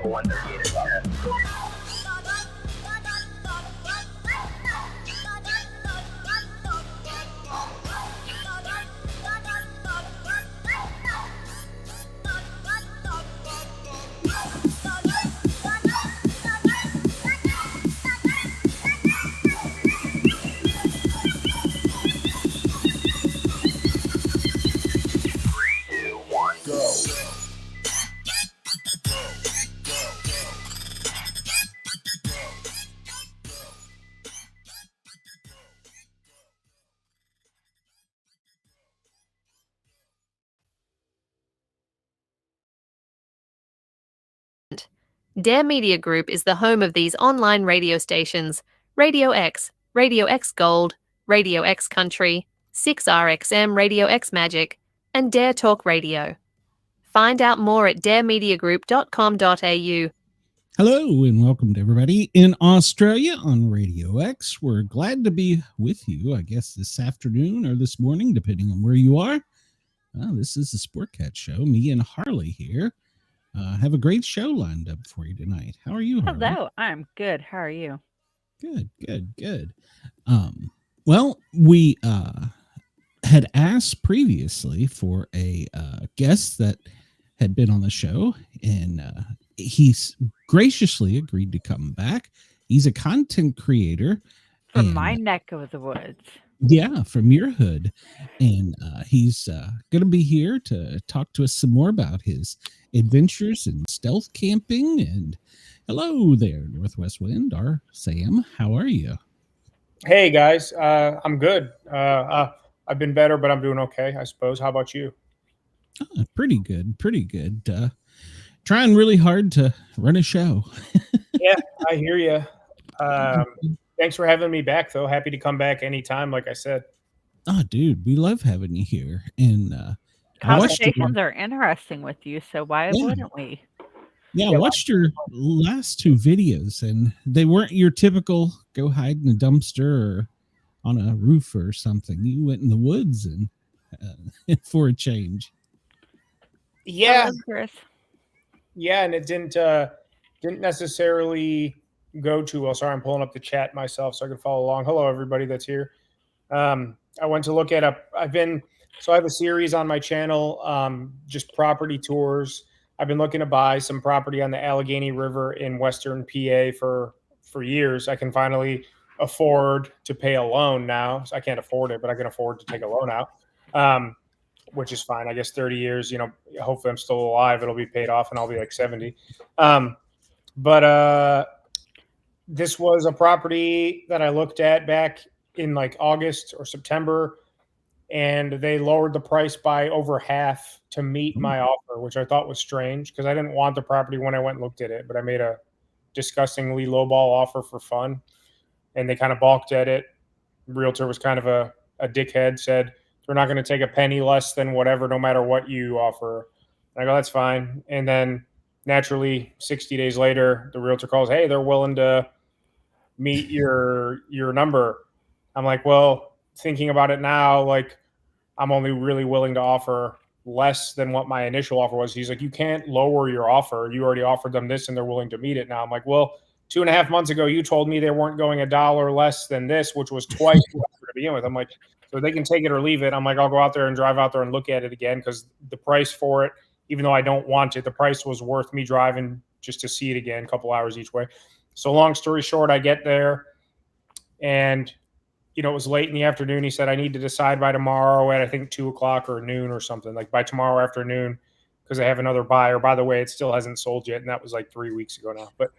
have a 138 as well. Dare Media Group is the home of these online radio stations: Radio X Gold, Radio X Country, 6RXM Radio X Magic, and Dare Talk Radio. Find out more at daremediagroup.com.au. Hello and welcome to everybody in Australia on Radio X. We're glad to be with you, I guess, this afternoon or this morning, depending on where you are. This is the Sportcat Show. Me and Harley here. Have a great show lined up for you tonight. How are you, Harley? Hello, I'm good. How are you? Good. Well, we had asked previously for a guest that had been on the show, and he's graciously agreed to come back. He's a content creator from my neck of the woods. Yeah, from your hood. And he's going to be here to talk to us some more about his adventures in stealth camping. And hello there, Northwest Wind. Sam, how are you? Hey, guys. I'm good. I've been better, but I'm doing okay, I suppose. How about you? Pretty good. Trying really hard to run a show. Yeah, I hear you. Thanks for having me back, though. Happy to come back anytime, like I said. Oh, dude, we love having you here. And conversations are interesting with you, so why wouldn't we? Yeah, I watched your last two videos, and they weren't your typical go hide in a dumpster or on a roof or something. You went in the woods and for a change. Yeah, Chris. Yeah, and it didn't necessarily go too well. Sorry, I'm pulling up the chat myself so I can follow along. Hello, everybody that's here. I went to look at I have a series on my channel, just property tours. I've been looking to buy some property on the Allegheny River in Western PA for years. I can finally afford to pay a loan now. So I can't afford it, but I can afford to take a loan out, which is fine. I guess 30 years, hopefully I'm still alive. It'll be paid off and I'll be like 70. But this was a property that I looked at back in like August or September, and they lowered the price by over half to meet my offer, which I thought was strange because I didn't want the property when I went and looked at it, but I made a disgustingly lowball offer for fun, and they kind of balked at it. Realtor was kind of a dickhead, said, "We're not going to take a penny less than whatever, no matter what you offer." And I go, "That's fine." And then naturally, 60 days later, the realtor calls, "Hey, they're willing to meet your number." I'm like, well, thinking about it now, like I'm only really willing to offer less than what my initial offer was. He's like, "You can't lower your offer. You already offered them this and they're willing to meet it now." I'm like, well, 2.5 months ago, you told me they weren't going $1 less than this, which was twice what I to begin with. I'm like, so they can take it or leave it. I'm like, I'll go out there and drive out there and look at it again because the price for it, even though I don't want it, the price was worth me driving just to see it again, a couple hours each way. So long story short, I get there and it was late in the afternoon. He said, "I need to decide by tomorrow at, I think, 2:00 or noon or something, like by tomorrow afternoon, because I have another buyer." By the way, it still hasn't sold yet. And that was like 3 weeks ago now. But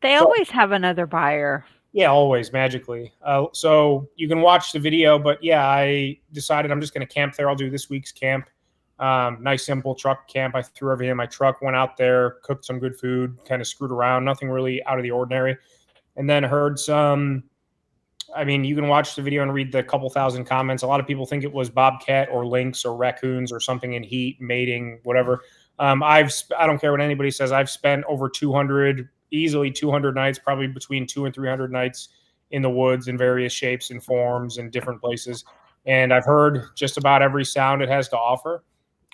they always have another buyer. Yeah, always, magically. So you can watch the video. But yeah, I decided I'm just going to camp there. I'll do this week's camp. Nice, simple truck camp. I threw everything in my truck, went out there, cooked some good food, kind of screwed around. Nothing really out of the ordinary. And then heard some... you can watch the video and read the couple thousand comments. A lot of people think it was bobcat or lynx or raccoons or something in heat, mating, whatever. I don't care what anybody says. I've spent over 200 nights, probably between 200 and 300 nights in the woods in various shapes and forms and different places. And I've heard just about every sound it has to offer.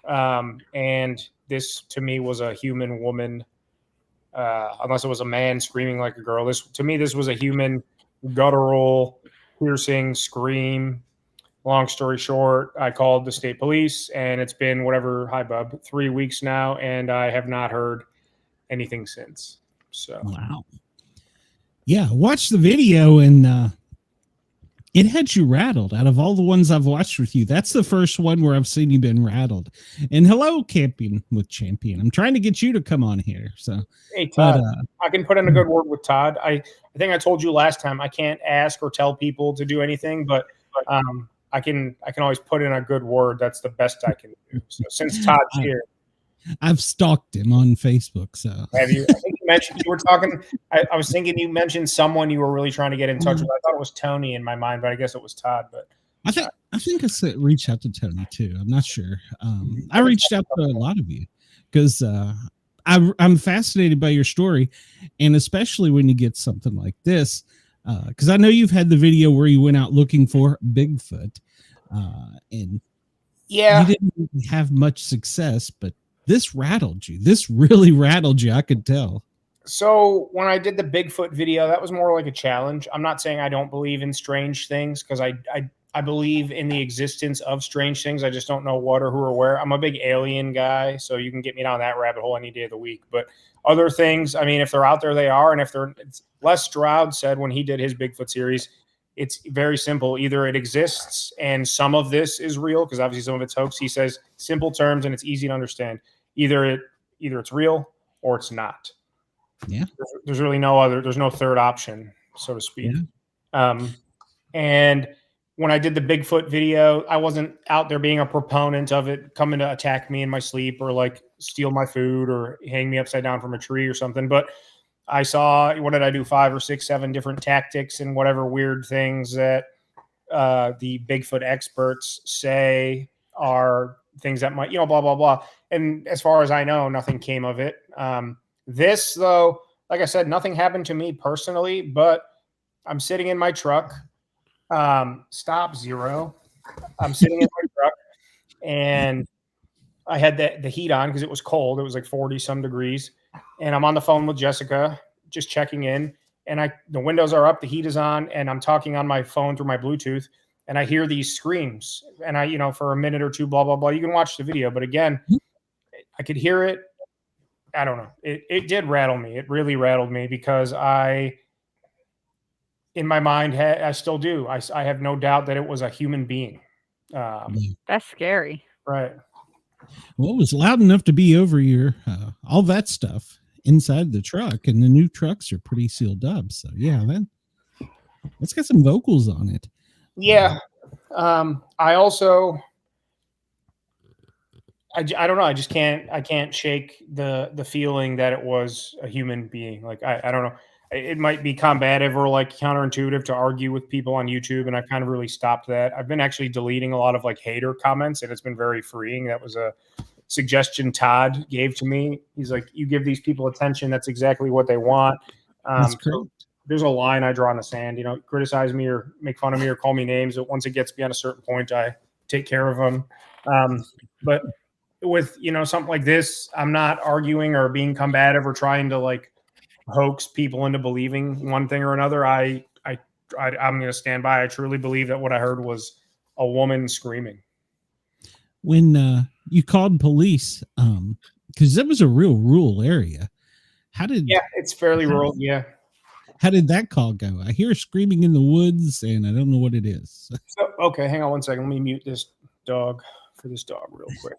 And this to me was a human woman, unless it was a man screaming like a girl. This was a human guttural, piercing scream. Long story short, I called the state police, and it's been hi bub, 3 weeks now, and I have not heard anything since. So wow. Yeah, watch the video, and it had you rattled. Out of all the ones I've watched with you, that's the first one where I've seen you been rattled. And hello, Camping with Champion. I'm trying to get you to come on here. So, hey Todd, I can put in a good word with Todd. I think I told you last time I can't ask or tell people to do anything, but I can always put in a good word. That's the best I can do. So since Todd's here. I've stalked him on Facebook. So have you? I think you mentioned you were talking. I was thinking you mentioned someone you were really trying to get in touch with. I thought it was Tony in my mind, but I guess it was Todd. But I think I reached out to Tony too. I'm not sure. I reached out to a lot of you because I'm fascinated by your story, and especially when you get something like this, because I know you've had the video where you went out looking for Bigfoot, and yeah, you didn't have much success, but this rattled you. This really rattled you. I could tell. So when I did the Bigfoot video, that was more like a challenge. I'm not saying I don't believe in strange things, because I believe in the existence of strange things. I just don't know what or who or where. I'm a big alien guy, so you can get me down that rabbit hole any day of the week. But other things, I mean, if they're out there, they are. And if they're, Les Stroud said when he did his Bigfoot series, it's very simple. Either it exists and some of this is real, because obviously some of it's hoax. He says simple terms and it's easy to understand. Either it's real or it's not. Yeah. There's really there's no third option, so to speak. Yeah. And when I did the Bigfoot video, I wasn't out there being a proponent of it coming to attack me in my sleep or like steal my food or hang me upside down from a tree or something. But I saw, what did I do? 5 or 6, 7 different tactics and whatever weird things that the Bigfoot experts say are things that might, blah, blah, blah. And as far as I know, nothing came of it. This, though, like I said, nothing happened to me personally, but I'm sitting in my truck. Stop, Zero. I'm sitting in my truck, and I had the heat on because it was cold. It was like 40 some degrees. And I'm on the phone with Jessica, just checking in. And the windows are up, the heat is on, and I'm talking on my phone through my Bluetooth. And I hear these screams. And I, for a minute or two, blah, blah, blah. You can watch the video. But again, I could hear it. I don't know. It did rattle me. It really rattled me because in my mind, I still do. I have no doubt that it was a human being. That's scary. Right. Well, it was loud enough to be over your all that stuff inside the truck, and the new trucks are pretty sealed up. So yeah, that's got some vocals on it. Yeah. I also, I don't know. I can't shake the feeling that it was a human being. Like, I don't know. It might be combative or like counterintuitive to argue with people on YouTube. And I've kind of really stopped that. I've been actually deleting a lot of like hater comments, and it's been very freeing. That was a suggestion Todd gave to me. He's like, you give these people attention. That's exactly what they want. So there's a line I draw in the sand, criticize me or make fun of me or call me names. But once it gets beyond a certain point, I take care of them. But with, something like this, I'm not arguing or being combative or trying to like hoax people into believing one thing or another. I'm going to stand by. I truly believe that what I heard was a woman screaming. When you called police, because that was a real rural area. Yeah, it's fairly rural. Yeah. How did that call go? I hear screaming in the woods, and I don't know what it is. So, okay, hang on one second. Let me mute this dog for this dog real quick.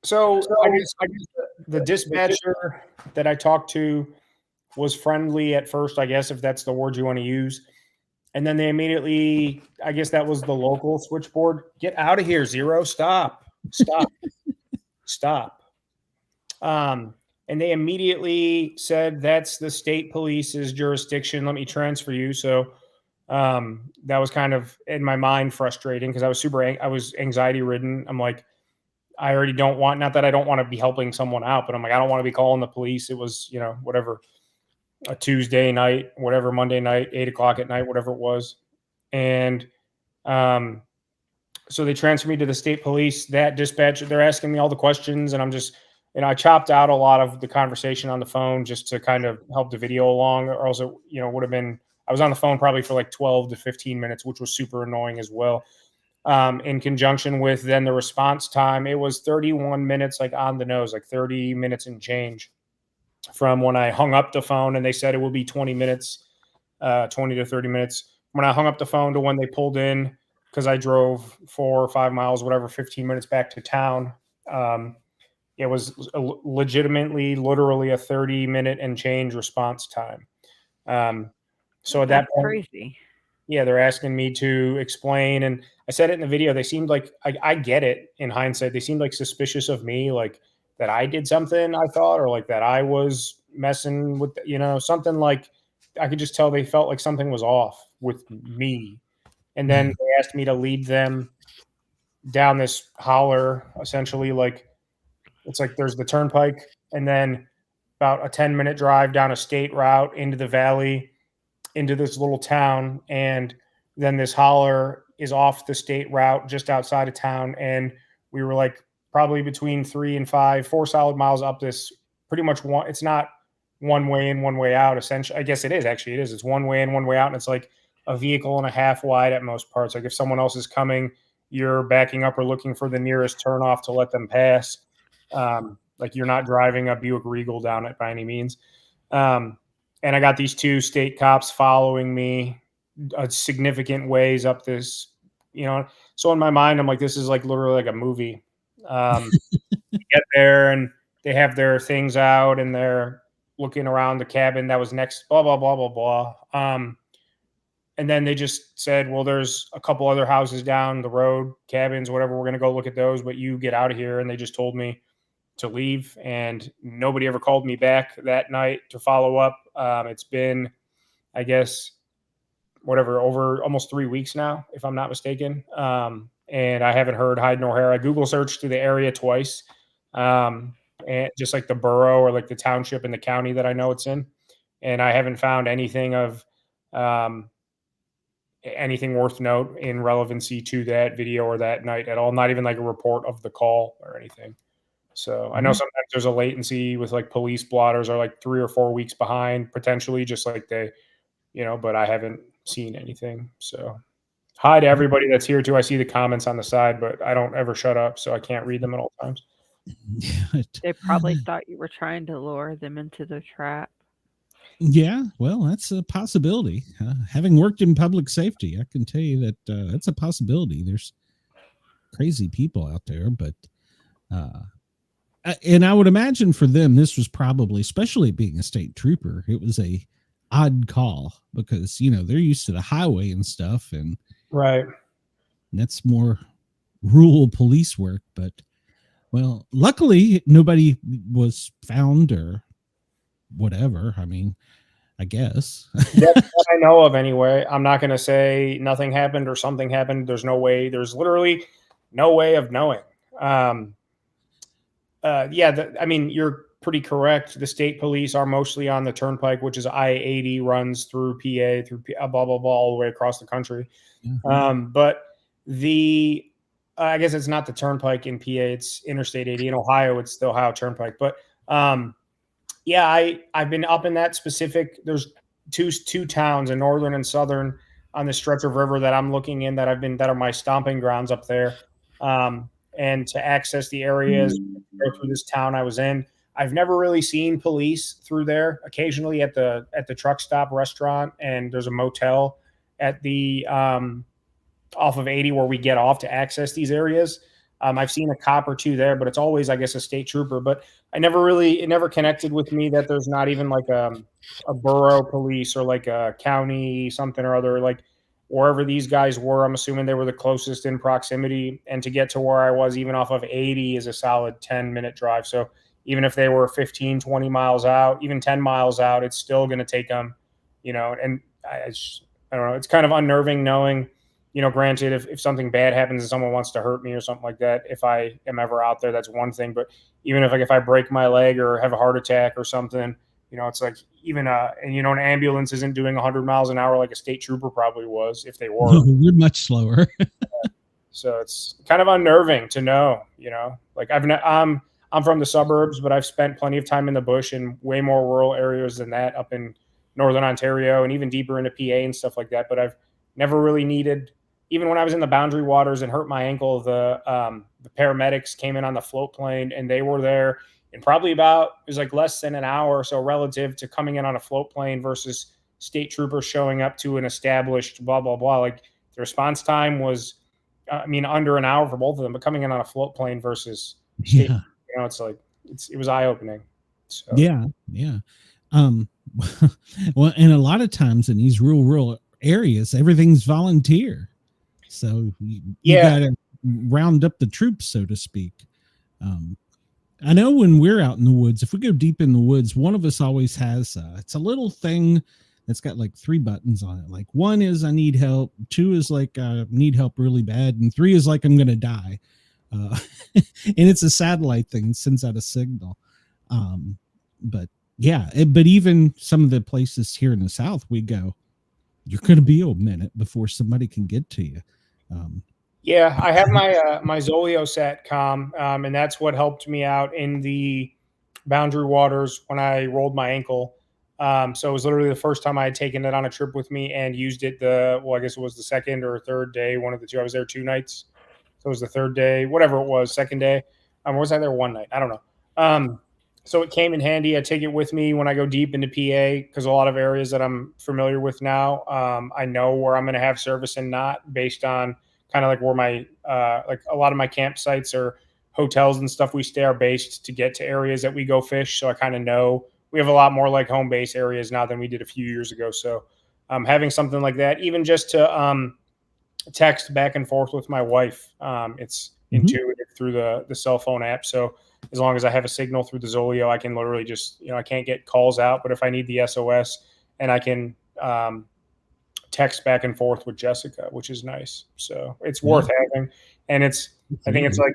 So I guess the dispatcher that I talked to was friendly at first, I guess, if that's the word you want to use. And then they immediately, I guess that was the local switchboard. Get out of here, Zero. Stop. Stop. And they immediately said, that's the state police's jurisdiction. Let me transfer you. So that was kind of in my mind frustrating because I was anxiety ridden. I'm like, I already don't want, not that I don't want to be helping someone out, but I'm like, I don't want to be calling the police. It was, whatever. a Tuesday night, whatever, Monday night, 8 o'clock at night, whatever it was. And so they transferred me to the state police. That dispatcher, they're asking me all the questions, and I'm just, I chopped out a lot of the conversation on the phone just to kind of help the video along, or else it, would have been, I was on the phone probably for like 12 to 15 minutes, which was super annoying as well. In conjunction with then the response time, it was 31 minutes, like on the nose, like 30 minutes and change from when I hung up the phone, and they said it will be 20 minutes, 20 to 30 minutes. When I hung up the phone to when they pulled in, because I drove 4 or 5 miles, whatever, 15 minutes back to town. It was legitimately, literally a 30-minute and change response time. So at that point, crazy. Yeah, they're asking me to explain, and I said it in the video. They seemed like, I get it in hindsight. They seemed like suspicious of me, like that I did something, I thought, or like that I was messing with, something like, I could just tell they felt like something was off with me. And then they asked me to lead them down this holler, essentially, like, it's like there's the turnpike, and then about a 10-minute drive down a state route into the valley, into this little town, and then this holler is off the state route just outside of town. And we were like probably between 4 solid miles up this, pretty much one, it's not one way in, one way out, essentially. I guess it is, actually it is. It's one way in, one way out, and it's like a vehicle and a half wide at most parts. Like if someone else is coming, you're backing up or looking for the nearest turnoff to let them pass. Like you're not driving a Buick Regal down it by any means. And I got these 2 state cops following me a significant ways up this, so in my mind, I'm like, this is like literally like a movie. Get there and they have their things out and they're looking around the cabin that was next, blah, blah, blah, blah, blah. And then they just said, well, there's a couple other houses down the road, cabins, whatever. We're going to go look at those, but you get out of here. And they just told me to leave, and nobody ever called me back that night to follow up. It's been, I guess, whatever, over almost 3 weeks now, if I'm not mistaken. And I haven't heard hide nor hair. I Google searched through the area twice, and just like the borough or like the township and the county that I know it's in. And I haven't found anything of anything worth note in relevancy to that video or that night at all. Not even like a report of the call or anything. So I know sometimes there's a latency with like police blotters are like 3 or 4 weeks behind potentially, just like they, but I haven't seen anything. So hi to everybody that's here too. I see the comments on the side, but I don't ever shut up, so I can't read them at all times. They probably thought you were trying to lure them into the trap. Yeah, well, that's a possibility. Having worked in public safety, I can tell you that that's a possibility. There's crazy people out there, but and I would imagine for them, this was probably, especially being a state trooper, it was a odd call because, they're used to the highway and stuff. And right. That's more rural police work. But, well, luckily nobody was found or whatever. I mean, I guess. That's what I know of anyway. I'm not going to say nothing happened or something happened. There's no way. There's literally no way of knowing. You're pretty correct. The state police are mostly on the turnpike, which is I-80, runs through PA, through blah, blah, blah, all the way across the country. Mm-hmm. But I guess it's not the turnpike in PA, it's Interstate 80. In Ohio, it's the Ohio Turnpike. But I've been up in that specific, there's two towns, in northern and southern, on this stretch of river that I'm looking in that are my stomping grounds up there. And to access the areas, go through this town I was in. I've never really seen police through there. Occasionally at the truck stop restaurant, and there's a motel at the off of 80 where we get off to access these areas. I've seen a cop or two there, but it's always, I guess, a state trooper. But it never connected with me that there's not even like a borough police or like a county something or other, like wherever these guys were. I'm assuming they were the closest in proximity, and to get to where I was, even off of 80, is a solid 10-minute drive. So even if they were 15, 20 miles out, even 10 miles out, it's still going to take them, and I don't know. It's kind of unnerving knowing, granted, if something bad happens and someone wants to hurt me or something like that, if I am ever out there, that's one thing. But even if I break my leg or have a heart attack or something, You know, it's like even and you know, an ambulance isn't doing 100 miles an hour like a state trooper probably was if they were. No, we're much slower. So it's kind of unnerving to know, you know, like I'm from the suburbs, but I've spent plenty of time in the bush in way more rural areas than that, up in northern Ontario and even deeper into PA and stuff like that. But I've never really needed, even when I was in the Boundary Waters and hurt my ankle, the paramedics came in on the float plane and they were there in probably about, it was like less than an hour or so relative to coming in on a float plane versus state troopers showing up to an established blah, blah, blah. Like the response time was, I mean, under an hour for both of them, but coming in on a float plane versus state, Yeah. you know, it's like it was eye opening. So. Yeah. Well, and a lot of times in these rural areas, everything's volunteer, so you got to round up the troops, so to speak. I know when we're out in the woods, if we go deep in the woods, one of us always has it's a little thing that's got like 3 buttons on it. Like 1 is I need help, 2 is like need help really bad, and 3 is like I'm gonna die. And it's a satellite thing, it sends out a signal. But yeah, but even some of the places here in the South, we go, you're gonna be a minute before somebody can get to you. Yeah, I have my my Zoleo Satcom, and that's what helped me out in the Boundary Waters when I rolled my ankle. So it was literally the first time I had taken it on a trip with me and used it I guess it was the second or third day, one of the two. I was there 2 nights. So it was the third day, whatever it was, second day. Or was I there one night? I don't know. So it came in handy. I take it with me when I go deep into PA because a lot of areas that I'm familiar with now, I know where I'm going to have service and not based on kind of like where my like a lot of my campsites or hotels and stuff we stay are based to get to areas that we go fish. So I kind of know we have a lot more like home base areas now than we did a few years ago. So having something like that, even just to text back and forth with my wife, it's intuitive through the cell phone app. So as long as I have a signal through the Zoleo, I can literally just, you know, I can't get calls out, but if I need the SOS, and I can text back and forth with Jessica, which is nice. So it's worth having. And I think it's like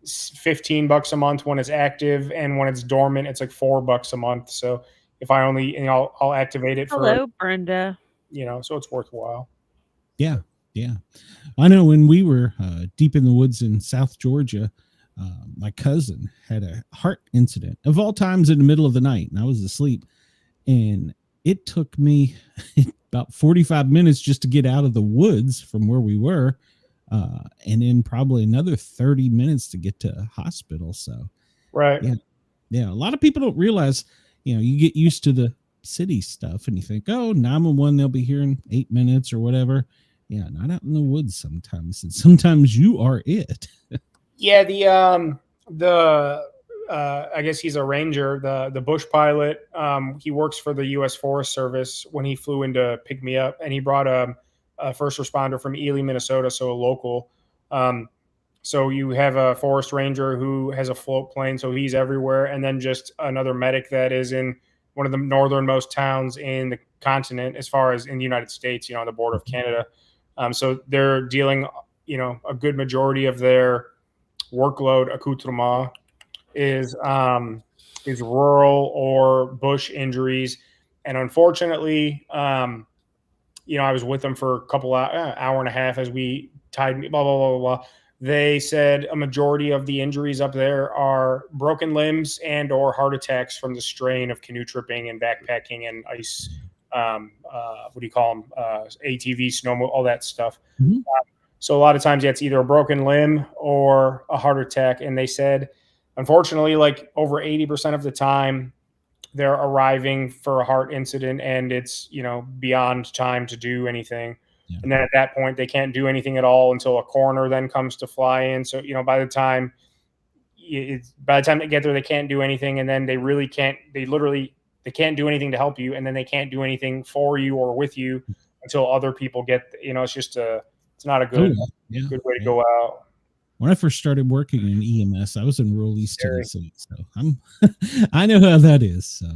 $15 a month when it's active, and when it's dormant, it's like $4 a month. So if I only, you know, I'll activate it Hello, Brenda. You know, so it's worthwhile. Yeah. I know when we were deep in the woods in South Georgia, my cousin had a heart incident of all times in the middle of the night, and I was asleep, and it took me about 45 minutes just to get out of the woods from where we were, and then probably another 30 minutes to get to a hospital. So right. Yeah, a lot of people don't realize, you know, you get used to the city stuff and you think, oh, 911, they'll be here in 8 minutes or whatever. Yeah, not out in the woods sometimes, and sometimes you are it. Yeah, I guess he's a ranger, the bush pilot. He works for the U.S. Forest Service. When he flew in to pick me up, and he brought a first responder from Ely, Minnesota, so a local. So you have a forest ranger who has a float plane, so he's everywhere, and then just another medic that is in one of the northernmost towns in the continent, as far as in the United States, you know, on the border of Canada. So they're dealing, you know, a good majority of their workload accoutrement is rural or bush injuries. And unfortunately, you know, I was with them for a couple hour and a half as we tied me, blah, blah, blah, blah, blah. They said a majority of the injuries up there are broken limbs and or heart attacks from the strain of canoe tripping and backpacking and ice. What do you call them? ATV, snowmobile, all that stuff. Mm-hmm. So a lot of times, yeah, it's either a broken limb or a heart attack. And they said, unfortunately, like over 80% of the time, they're arriving for a heart incident and it's, you know, beyond time to do anything. Yeah. And then at that point, they can't do anything at all until a coroner then comes to fly in. So, you know, by the time they get there, they can't do anything. And then they can't do anything to help you. And then they can't do anything for you or with you until other people get, you know, it's not a good way to go out. When I first started working in EMS, I was in rural East Tennessee, so I know how that is. So,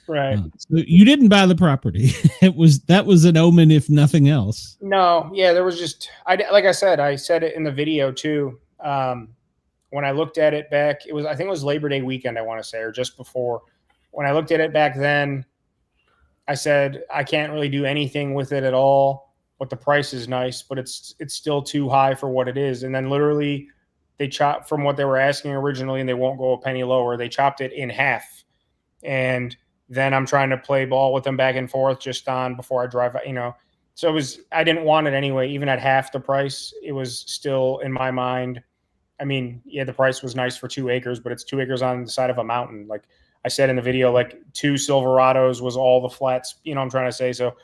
right. So you didn't buy the property. That was an omen, if nothing else. No, yeah, there was just like I said it in the video too. When I looked at it back, I think it was Labor Day weekend, I want to say, or just before. when I looked at it back then, I said, I can't really do anything with it at all, but the price is nice, but it's still too high for what it is. And then literally they chopped from what they were asking originally, and they won't go a penny lower. They chopped it in half. And then I'm trying to play ball with them back and forth just on before I drive, So I didn't want it anyway. Even at half the price, it was still in my mind. I mean, yeah, the price was nice for 2 acres, but it's 2 acres on the side of a mountain. Like I said in the video, like 2 Silverados was all the flats, I'm trying to say. So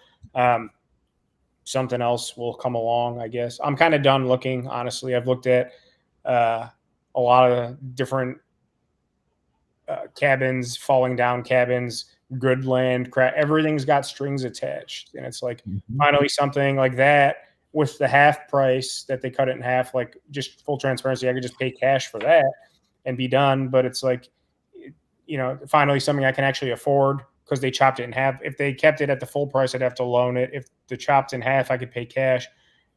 something else will come along, I guess. I'm kind of done looking, honestly. I've looked at a lot of different cabins, falling down cabins, good land, everything's got strings attached. And it's like finally something like that with the half price that they cut it in half, like just full transparency. I could just pay cash for that and be done. But it's like, finally something I can actually afford because they chopped it in half. If they kept it at the full price, I'd have to loan it. If the chopped in half, I could pay cash.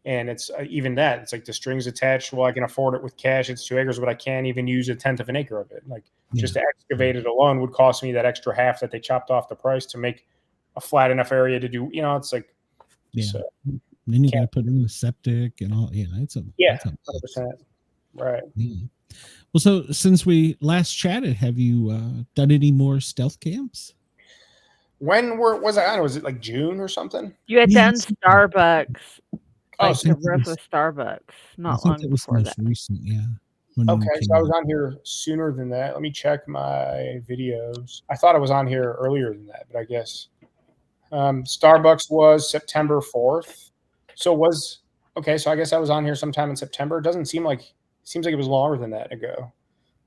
And it's even that. It's like the strings attached. Well, I can afford it with cash. It's 2 acres, but I can't even use 1/10 of an acre of it. Like just to excavate it alone would cost me that extra half that they chopped off the price to make a flat enough area to do. It's like, so, then you got to put in the septic and all. Yeah, that's a 100%. Right. Yeah. Well, so since we last chatted, have you done any more stealth camps? When was I on? Was it like June or something? You had done Starbucks. Oh, the roof of Starbucks not long before that. Recent, yeah. Okay, so I was on here sooner than that. Let me check my videos. I thought I was on here earlier than that, but I guess Starbucks was September 4th. So so I guess I was on here sometime in September. It doesn't seem like it was longer than that ago.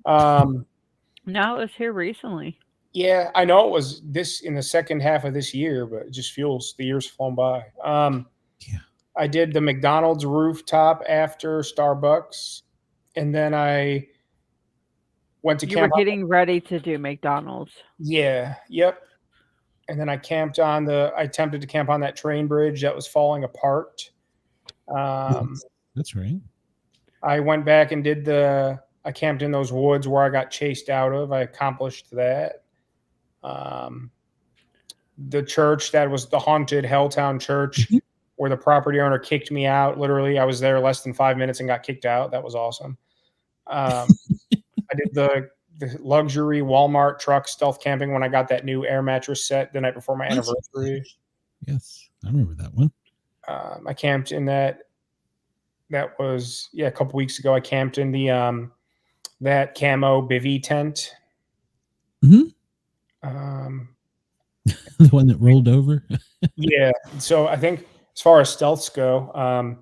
No, it was here recently. Yeah, I know it was this in the second half of this year, but it just feels the year's flown by. I did the McDonald's rooftop after Starbucks, and then I went to camp. You were getting ready to do McDonald's. Yeah, yep. And then I attempted to camp on that train bridge that was falling apart. That's right. I went back and I camped in those woods where I got chased out of. I accomplished that. The church that was the haunted Helltown church where the property owner kicked me out. Literally, I was there less than 5 minutes and got kicked out. That was awesome. I did the luxury Walmart truck stealth camping when I got that new air mattress set the night before my anniversary. Yes, I remember that one. I camped in that. That was a couple weeks ago. I camped in the that camo bivy tent. The one that rolled over. Yeah. So I think as far as stealths go,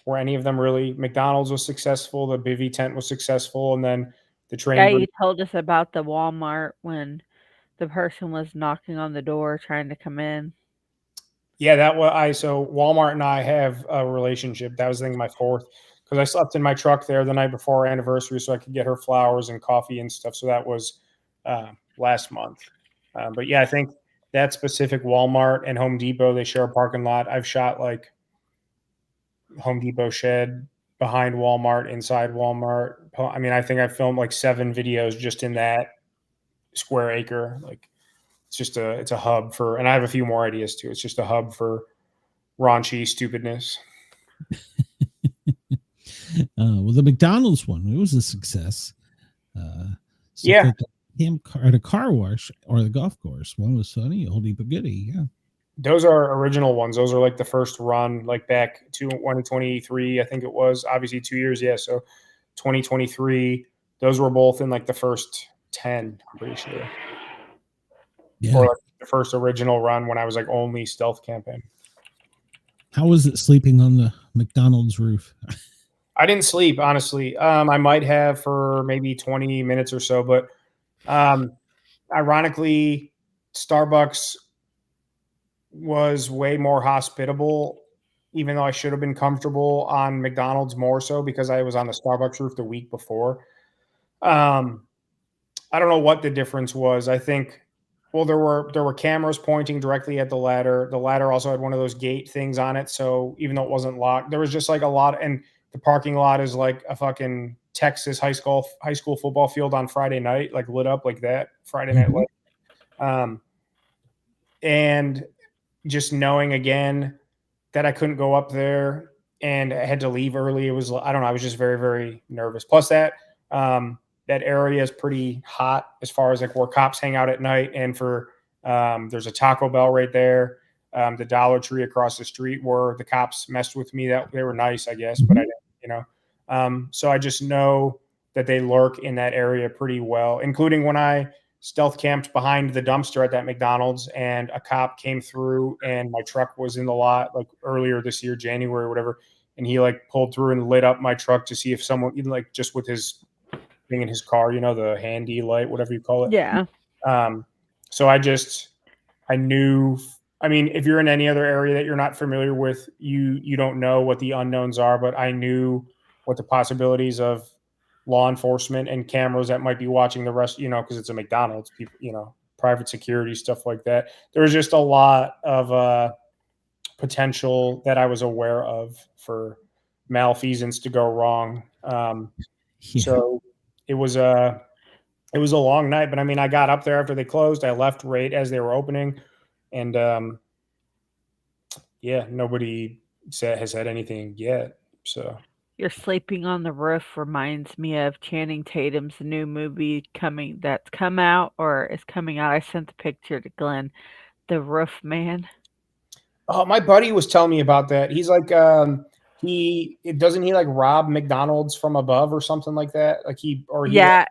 were any of them really? McDonald's was successful. The bivy tent was successful, and then the train. Yeah, you told us about the Walmart when the person was knocking on the door trying to come in. Yeah, so Walmart and I have a relationship. That was, I think, my 4th, because I slept in my truck there the night before our anniversary so I could get her flowers and coffee and stuff. So that was last month. But yeah, I think that specific Walmart and Home Depot, they share a parking lot. I've shot like Home Depot shed behind Walmart, inside Walmart. I mean, I think I filmed like 7 videos just in that square acre. Like, it's a hub for, and I have a few more ideas too. It's just a hub for raunchy stupidness. Well, the McDonald's one, it was a success. Yeah. At a car wash or the golf course. One was funny, oldie but goodie. Yeah. Those are original ones. Those are like the first run, like back to 2023, I think it was. Obviously 2 years. Yeah. So 2023, those were both in like the first 10, I'm pretty sure. Yeah. Or like the first original run when I was like only stealth camping. How was it sleeping on the McDonald's roof? I didn't sleep, honestly. I might have for maybe 20 minutes or so, but ironically, Starbucks was way more hospitable, even though I should have been comfortable on McDonald's more so because I was on the Starbucks roof the week before. I don't know what the difference was. I think, well, there were cameras pointing directly at the ladder. The ladder also had one of those gate things on it. So even though it wasn't locked, there was just like a lot, and the parking lot is like a fucking Texas high school football field on Friday night, like lit up like that Friday night light. And just knowing again that I couldn't go up there and I had to leave early. It was, I don't know, I was just very, very nervous. Plus that area is pretty hot as far as like where cops hang out at night. And there's a Taco Bell right there. The Dollar Tree across the street where the cops messed with me. That they were nice, I guess, but I didn't, so I just know that they lurk in that area pretty well, including when I stealth camped behind the dumpster at that McDonald's and a cop came through and my truck was in the lot like earlier this year, January or whatever. And he like pulled through and lit up my truck to see if someone, like just with his thing in his car, the handy light, whatever you call it. Yeah. So I knew, I mean, if you're in any other area that you're not familiar with, you don't know what the unknowns are, but I knew what the possibilities of law enforcement and cameras that might be watching the rest, because it's a McDonald's, people, private security, stuff like that. There was just a lot of potential that I was aware of for malfeasance to go wrong. So it was a long night, but I mean, I got up there after they closed. I left right as they were opening, and nobody has said anything yet. So. You're Sleeping on the Roof reminds me of Channing Tatum's new movie that's come out or is coming out. I sent the picture to Glenn, The Roof Man. Oh, my buddy was telling me about that. He's like, doesn't he like rob McDonald's from above or something like that? Like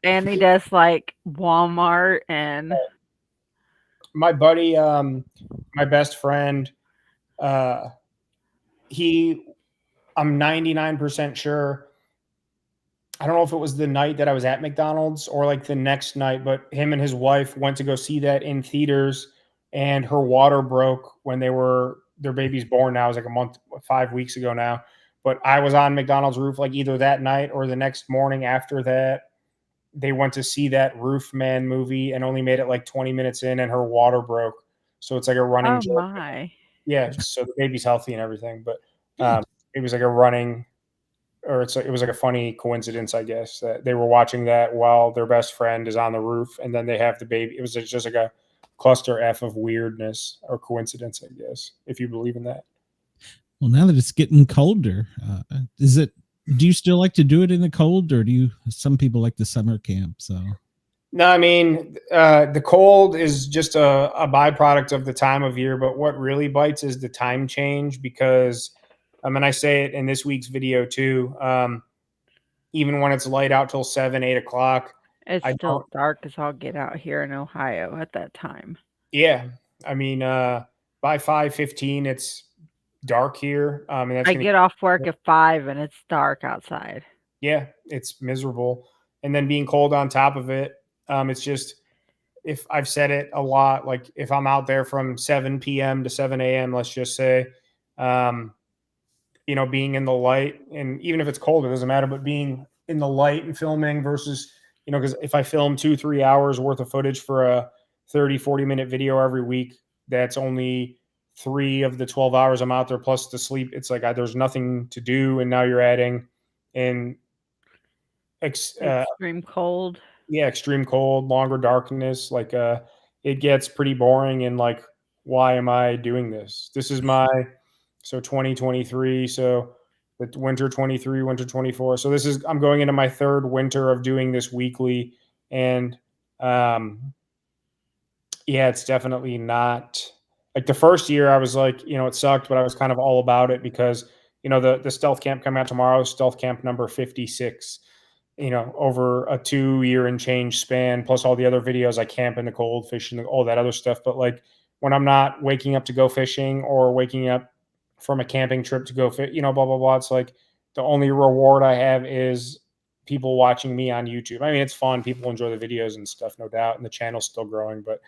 and he does like Walmart and. My buddy, my best friend, I'm 99% sure. I don't know if it was the night that I was at McDonald's or like the next night, but him and his wife went to go see that in theaters and her water broke when their baby's born now. It was like 5 weeks ago now. But I was on McDonald's roof like either that night or the next morning after that. They went to see that Roof Man movie and only made it like 20 minutes in and her water broke. So it's like a running joke. My. Yeah, so the baby's healthy and everything, but it was like it was like a funny coincidence, I guess, that they were watching that while their best friend is on the roof and then they have the baby. It was just like a cluster F of weirdness or coincidence, I guess, if you believe in that. Well, now that it's getting colder, do you still like to do it in the cold, or some people like the summer camp? So. No, I mean, the cold is just a byproduct of the time of year, but what really bites is the time change because, I say it in this week's video too, even when it's light out till 7, 8 o'clock. It's still dark as I'll get out here in Ohio at that time. Yeah. I mean, by 5:15, it's dark here. I get off work at 5 and it's dark outside. Yeah, it's miserable. And then being cold on top of it. It's just, if I've said it a lot, like if I'm out there from 7 p.m. to 7 a.m., let's just say, being in the light, and even if it's cold, it doesn't matter, but being in the light and filming versus, because if I film 2-3 hours worth of footage for a 30-40 minute video every week, that's only 3 of the 12 hours I'm out there plus the sleep. It's like there's nothing to do. And now you're adding in extreme cold. Yeah, extreme cold, longer darkness. Like it gets pretty boring and like, why am I doing this? This is 2023. So the winter 23, winter 24. So I'm going into my third winter of doing this weekly. And it's definitely not like the first year I was like, it sucked, but I was kind of all about it because, the stealth camp coming out tomorrow, stealth camp number 56. Over a 2-year and change span, plus all the other videos I camp in the cold, fishing, all that other stuff. But like when I'm not waking up to go fishing or waking up from a camping trip to go fit, blah, blah, blah. It's like the only reward I have is people watching me on YouTube. I mean, it's fun. People enjoy the videos and stuff, no doubt. And the channel's still growing. But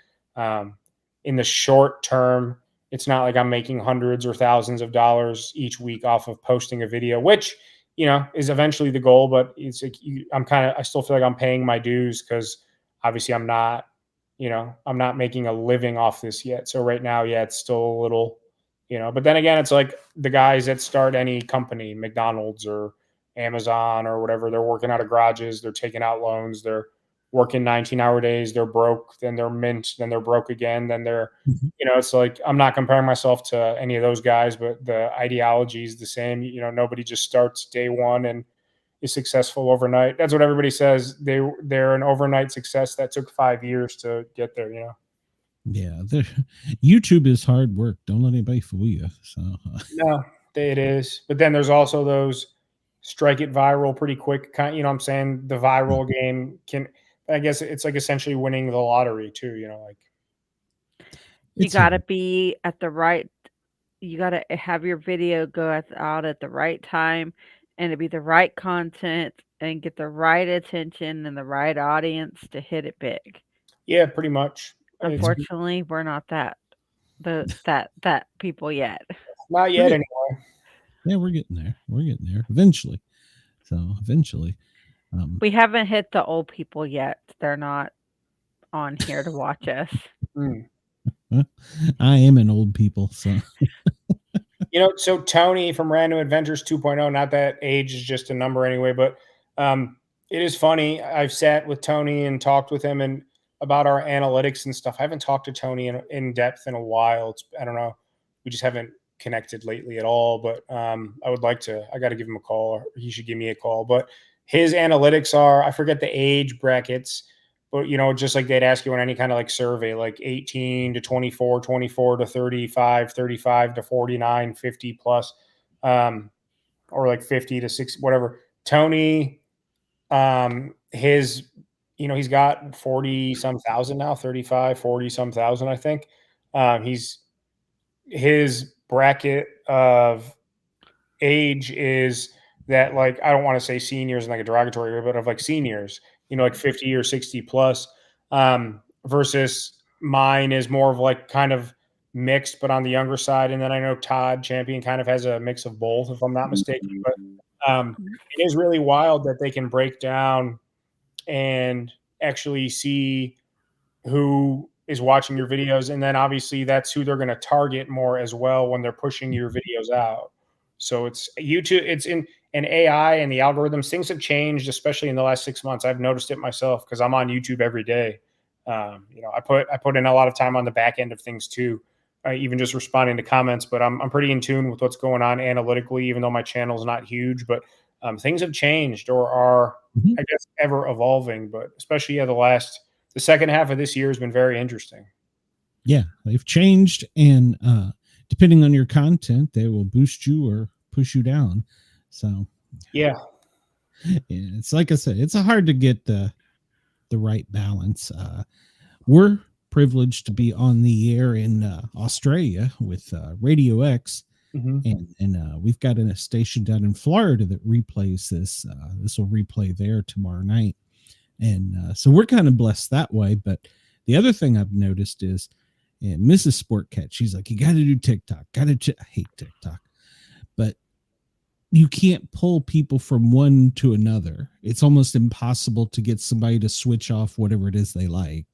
in the short term, it's not like I'm making hundreds or thousands of dollars each week off of posting a video, which is eventually the goal, but it's like I still feel like I'm paying my dues because obviously I'm not making a living off this yet. So right now, it's still a little, but then again, it's like the guys that start any company, McDonald's or Amazon or whatever, they're working out of garages, they're taking out loans, they're working 19-hour days. They're broke, then they're mint, then they're broke again, then they're, Mhm. it's like, I'm not comparing myself to any of those guys, but the ideology is the same. Nobody just starts day one and is successful overnight. That's what everybody says. They're an overnight success that took 5 years to get there. Yeah, YouTube is hard work. Don't let anybody fool you. So No, it is. But then there's also those strike it viral pretty quick kind. You know what I'm saying? The viral game I guess it's like essentially winning the lottery too. Like You it's gotta hard. be at the right you gotta have your video out at the right time and it be the right content and get the right attention and the right audience to hit it big. yeah, pretty much. It's Unfortunately, we're not that people yet. not We're yet getting, anyway. yeah, we're getting there. We're getting there eventually. So eventually, We haven't hit the old people yet. They're not on here to watch us. Mm. I am an old people. So So Tony from Random Adventures 2.0, not that age is just a number anyway, but it is funny. I've sat with Tony and talked with him and about our analytics and stuff. I haven't talked to Tony in depth in a while. I don't know. We just haven't connected lately at all, but I would like to. I got to give him a call, or he should give me a call. But his analytics are, I forget the age brackets, but just like they'd ask you on any kind of like survey, like 18 to 24, 24 to 35, 35 to 49, 50 plus, or like 50 to 60, whatever. Tony, his, he's got 40 some thousand now, 35, 40 some thousand, I think. His bracket of age is that, like, I don't want to say seniors in like a derogatory way, but of like seniors, like 50 or 60 plus, versus mine is more of like kind of mixed, but on the younger side. And then I know Todd Champion kind of has a mix of both, if I'm not mistaken. But it is really wild that they can break down and actually see who is watching your videos, and then obviously that's who they're going to target more as well when they're pushing your videos out. So it's YouTube, it's in an AI and the algorithms. Things have changed, especially in the last 6 months. I've noticed it myself because I'm on YouTube every day. I put in a lot of time on the back end of things too, even just responding to comments. But I'm pretty in tune with what's going on analytically, even though my channel is not huge. But things have changed or are, I guess, ever evolving. But especially the second half of this year has been very interesting. yeah, they've changed, and depending on your content, they will boost you or push you down. So yeah, it's like I said, it's hard to get the right balance. We're privileged to be on the air in Australia with Radio X, and we've got a station down in Florida that replays this. This will replay there tomorrow night. And so we're kind of blessed that way. But the other thing I've noticed is, and Mrs. Sportcat, she's like, you got to do TikTok. I hate TikTok. But you can't pull people from one to another. It's almost impossible to get somebody to switch off whatever it is they like.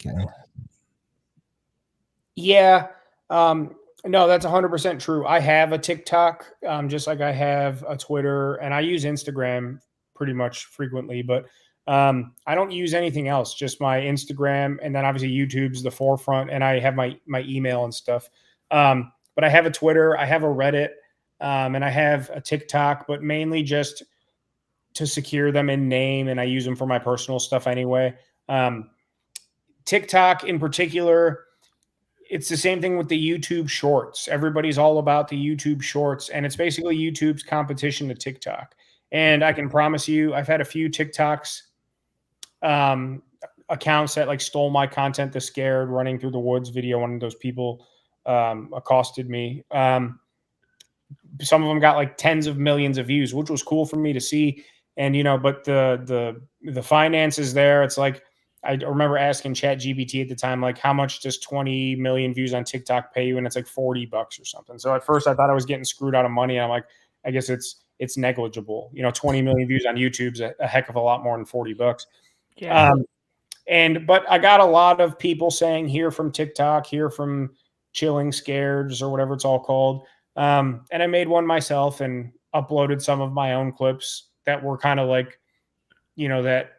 Yeah. No, that's 100% true. I have a TikTok, just like I have a Twitter, and I use Instagram pretty much frequently, but I don't use anything else, just my Instagram. And then obviously YouTube's the forefront, and I have my email and stuff. But I have a Twitter, I have a Reddit, and I have a TikTok, but mainly just to secure them in name. And I use them for my personal stuff anyway. TikTok in particular, it's the same thing with the YouTube shorts. Everybody's all about the YouTube shorts, and it's basically YouTube's competition to TikTok. And I can promise you, I've had a few TikToks, accounts that like stole my content. The scared running through the woods video, one of those people accosted me. Some of them got like tens of millions of views, which was cool for me to see. And but the finances there, it's like, I remember asking ChatGPT at the time, like, how much does 20 million views on TikTok pay you? And it's like $40 or something. So at first I thought I was getting screwed out of money. And I'm like, I guess it's negligible. 20 million views on YouTube's a heck of a lot more than $40. Yeah. But I got a lot of people saying, here from TikTok, here from Chilling Scares or whatever it's all called. And I made one myself and uploaded some of my own clips that were kind of like, that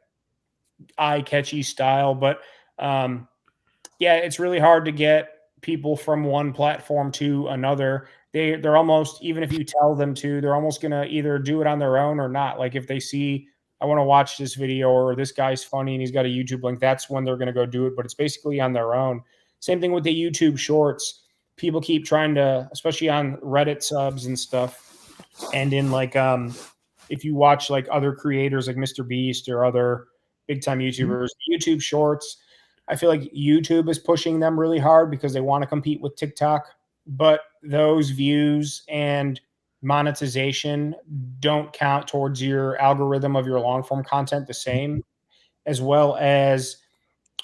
eye-catchy style. But yeah, it's really hard to get people from one platform to another. They're almost, even if you tell them to, they're almost gonna either do it on their own or not. Like if they see, I want to watch this video, or this guy's funny and he's got a YouTube link, that's when they're gonna go do it. But it's basically on their own. Same thing with the YouTube Shorts. People keep trying to, especially on Reddit subs and stuff, and in like if you watch like other creators like Mr. Beast or other big time YouTubers, YouTube Shorts, I feel like YouTube is pushing them really hard because they want to compete with TikTok, but those views and monetization don't count towards your algorithm of your long form content the same. As well as,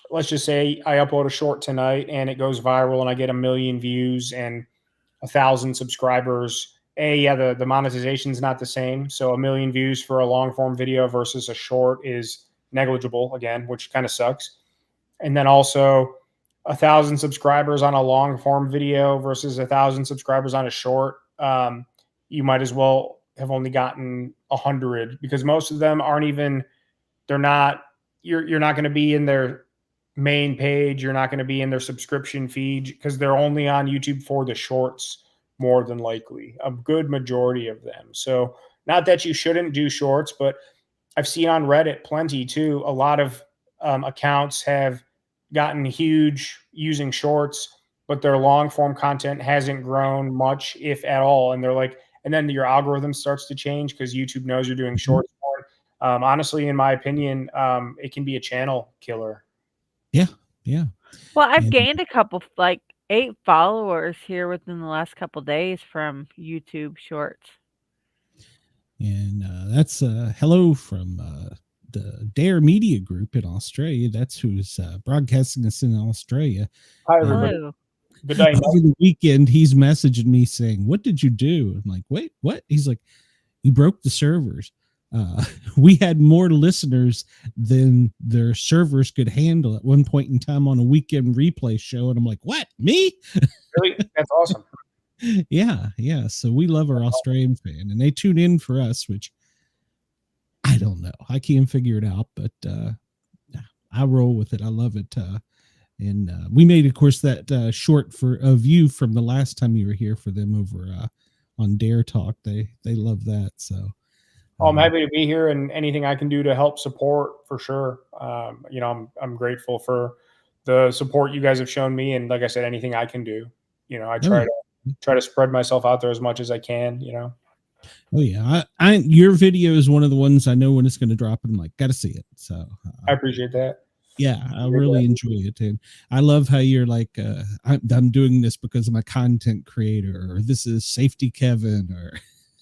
let's just say I upload a short tonight and it goes viral and I get 1 million views and 1,000 subscribers. The monetization is not the same. So 1 million views for a long form video versus a short is negligible again, which kind of sucks. And then also 1,000 subscribers on a long form video versus 1,000 subscribers on a short. You might as well have only gotten 100, because most of them aren't even, they're not, you're not going to be in their main page. You're not going to be in their subscription feed because they're only on YouTube for the shorts, more than likely, a good majority of them. So not that you shouldn't do shorts, but I've seen on Reddit plenty too. A lot of accounts have gotten huge using shorts, but their long form content hasn't grown much, if at all. And they're like, and then your algorithm starts to change because YouTube knows you're doing shorts more. Honestly, in my opinion, it can be a channel killer. Yeah. Yeah. Well, I've gained a couple, like 8 followers here within the last couple days from YouTube Shorts. And that's hello from the Dare Media Group in Australia. That's who's broadcasting us in Australia. Hi, everybody. Hello. Good night. Over the weekend, he's messaging me saying, "What did you do?" I'm like, "Wait, what?" He's like, "You broke the servers. We had more listeners than their servers could handle at one point in time on a weekend replay show." And I'm like, "What? Me?" Really? That's awesome. Yeah. So we love our Australian fan, and they tune in for us, which I don't know. I can't figure it out, but I roll with it. I love it. And we made, of course, that short of you from the last time you were here for them over on Dare Talk. They love that. So I'm happy to be here, and anything I can do to help support, for sure. I'm grateful for the support you guys have shown me, and like I said, anything I can do. I try to spread myself out there as much as I can. Oh yeah, your video is one of the ones I know when it's going to drop, and I'm like, got to see it. So I appreciate that. Yeah, I really enjoy it, and I love how you're like, I'm doing this because I'm a content creator, or this is Safety Kevin, or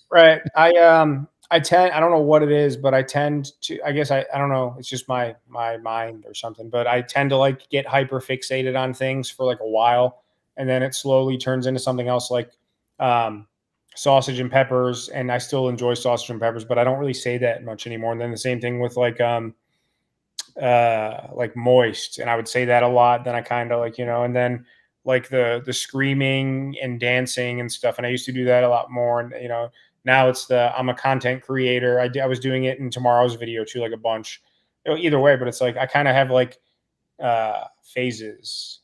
right. I don't know what it is, but I tend to, I guess I don't know. It's just my mind or something, but I tend to like get hyper fixated on things for like a while, and then it slowly turns into something else, like sausage and peppers. And I still enjoy sausage and peppers, but I don't really say that much anymore. And then the same thing with like moist, and I would say that a lot. Then I kind of like, and then like the screaming and dancing and stuff. And I used to do that a lot more. And, now it's I'm a content creator. I was doing it in tomorrow's video too, like a bunch, either way, but it's like, I kind of have like phases,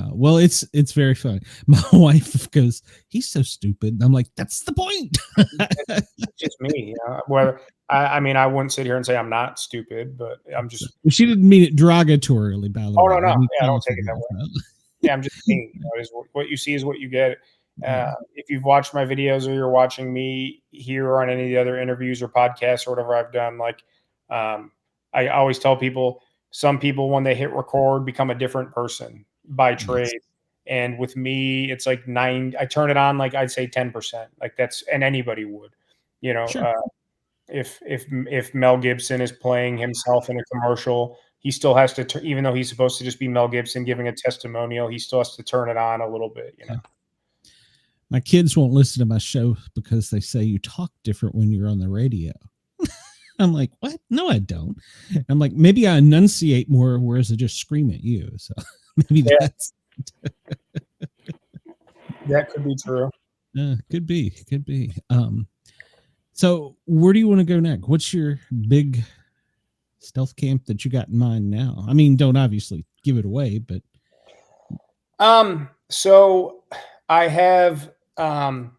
Well, it's very funny. My wife goes, "He's so stupid." And I'm like, "That's the point." It's just me, whether I mean, I wouldn't sit here and say I'm not stupid, but I'm just. She didn't mean it derogatorily, by the way. Oh no, yeah, I don't take it that way. Yeah, I'm just me. What you see is what you get. If you've watched my videos, or you're watching me here or on any of the other interviews or podcasts or whatever I've done, like I always tell people, some people when they hit record become a different person by trade. Yes. And with me, it's like I turn it on, like I'd say 10%, like that's, and anybody would, sure. If Mel Gibson is playing himself in a commercial, he still has to, even though he's supposed to just be Mel Gibson giving a testimonial, he still has to turn it on a little bit, Yeah. My kids won't listen to my show because they say you talk different when you're on the radio. I'm like, what? No, I don't. I'm like, maybe I enunciate more, whereas I just scream at you. So maybe that's. That could be true. Could be. So where do you want to go next? What's your big stealth camp that you got in mind now? I mean, don't obviously give it away, but so I have the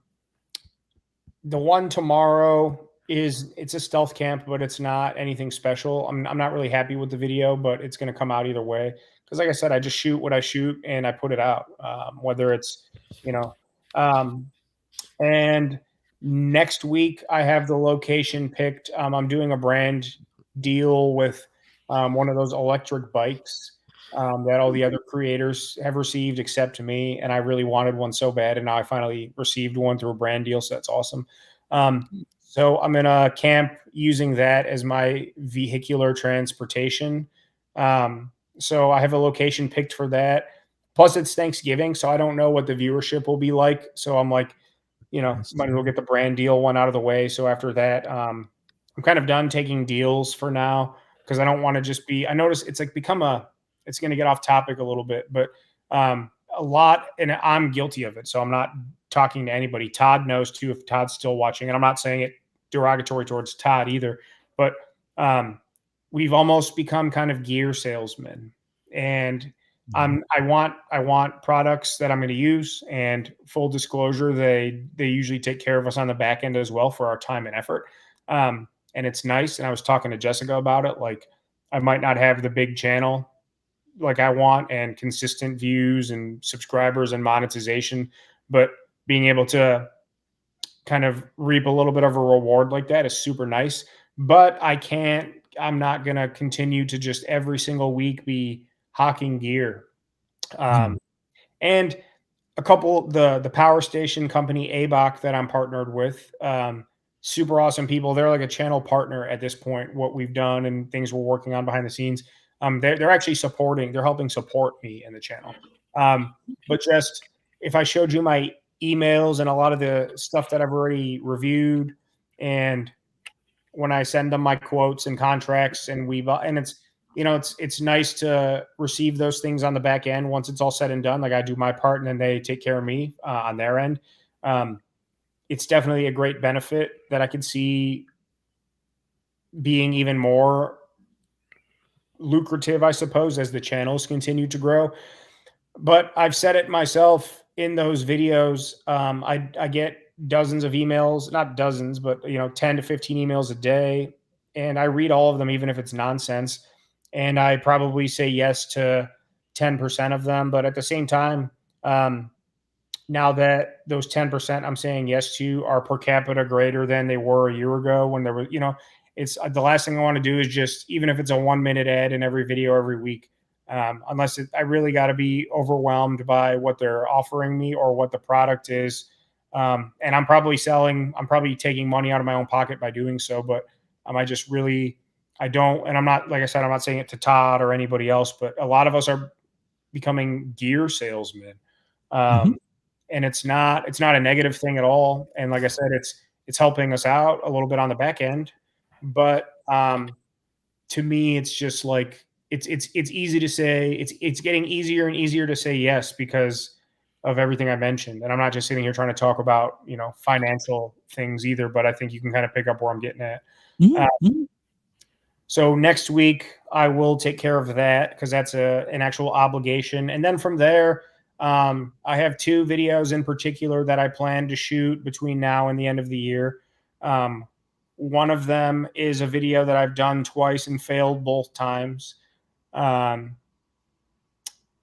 one tomorrow it's a stealth camp, but it's not anything special. I'm not really happy with the video, but it's going to come out either way. Because like I said, I just shoot what I shoot and I put it out. Whether it's, you know, and next week I have the location picked. I'm doing a brand deal with one of those electric bikes that all the other creators have received except me. And I really wanted one so bad. And now I finally received one through a brand deal. So that's awesome. So I'm in a camp using that as my vehicular transportation. So I have a location picked for that. Plus it's Thanksgiving, so I don't know what the viewership will be like. So I'm like, might as well get the brand deal one out of the way. So after that, I'm kind of done taking deals for now because I don't want to just be. I notice it's like it's going to get off topic a little bit, but a lot, and I'm guilty of it. So I'm not talking to anybody. Todd knows too if Todd's still watching, and I'm not saying it derogatory towards Todd either, but we've almost become kind of gear salesmen, and I want products that I'm going to use, and full disclosure, they usually take care of us on the back end as well for our time and effort. And it's nice. And I was talking to Jessica about it. Like I might not have the big channel like I want and consistent views and subscribers and monetization, but being able to kind of reap a little bit of a reward like that is super nice. But I'm not going to continue to just every single week be hawking gear. And a couple, the power station company, ABOC, that I'm partnered with, super awesome people. They're like a channel partner at this point, what we've done and things we're working on behind the scenes. They're actually they're helping support me in the channel. But just if I showed you my emails and a lot of the stuff that I've already reviewed, and when I send them my quotes and contracts, and it's nice to receive those things on the back end once it's all said and done. Like I do my part and then they take care of me on their end. It's definitely a great benefit that I could see being even more lucrative, I suppose, as the channels continue to grow. But I've said it myself in those videos. I get dozens of emails, not dozens, but 10 to 15 emails a day. And I read all of them, even if it's nonsense. And I probably say yes to 10% of them. But at the same time, now that those 10% I'm saying yes to are per capita greater than they were a year ago when there was, it's the last thing I want to do is just, even if it's a 1-minute ad in every video every week, I really got to be overwhelmed by what they're offering me or what the product is. And I'm probably taking money out of my own pocket by doing so, but I don't, and I'm not, like I said, I'm not saying it to Todd or anybody else, but a lot of us are becoming gear salesmen. And it's not a negative thing at all. And like I said, it's helping us out a little bit on the back end, but to me, it's just like, it's easy to say, it's getting easier and easier to say yes because of everything I mentioned. And I'm not just sitting here trying to talk about, financial things either, but I think you can kind of pick up where I'm getting at. So next week I will take care of that because that's an actual obligation. And then from there, I have 2 videos in particular that I plan to shoot between now and the end of the year. One of them is a video that I've done twice and failed both times. And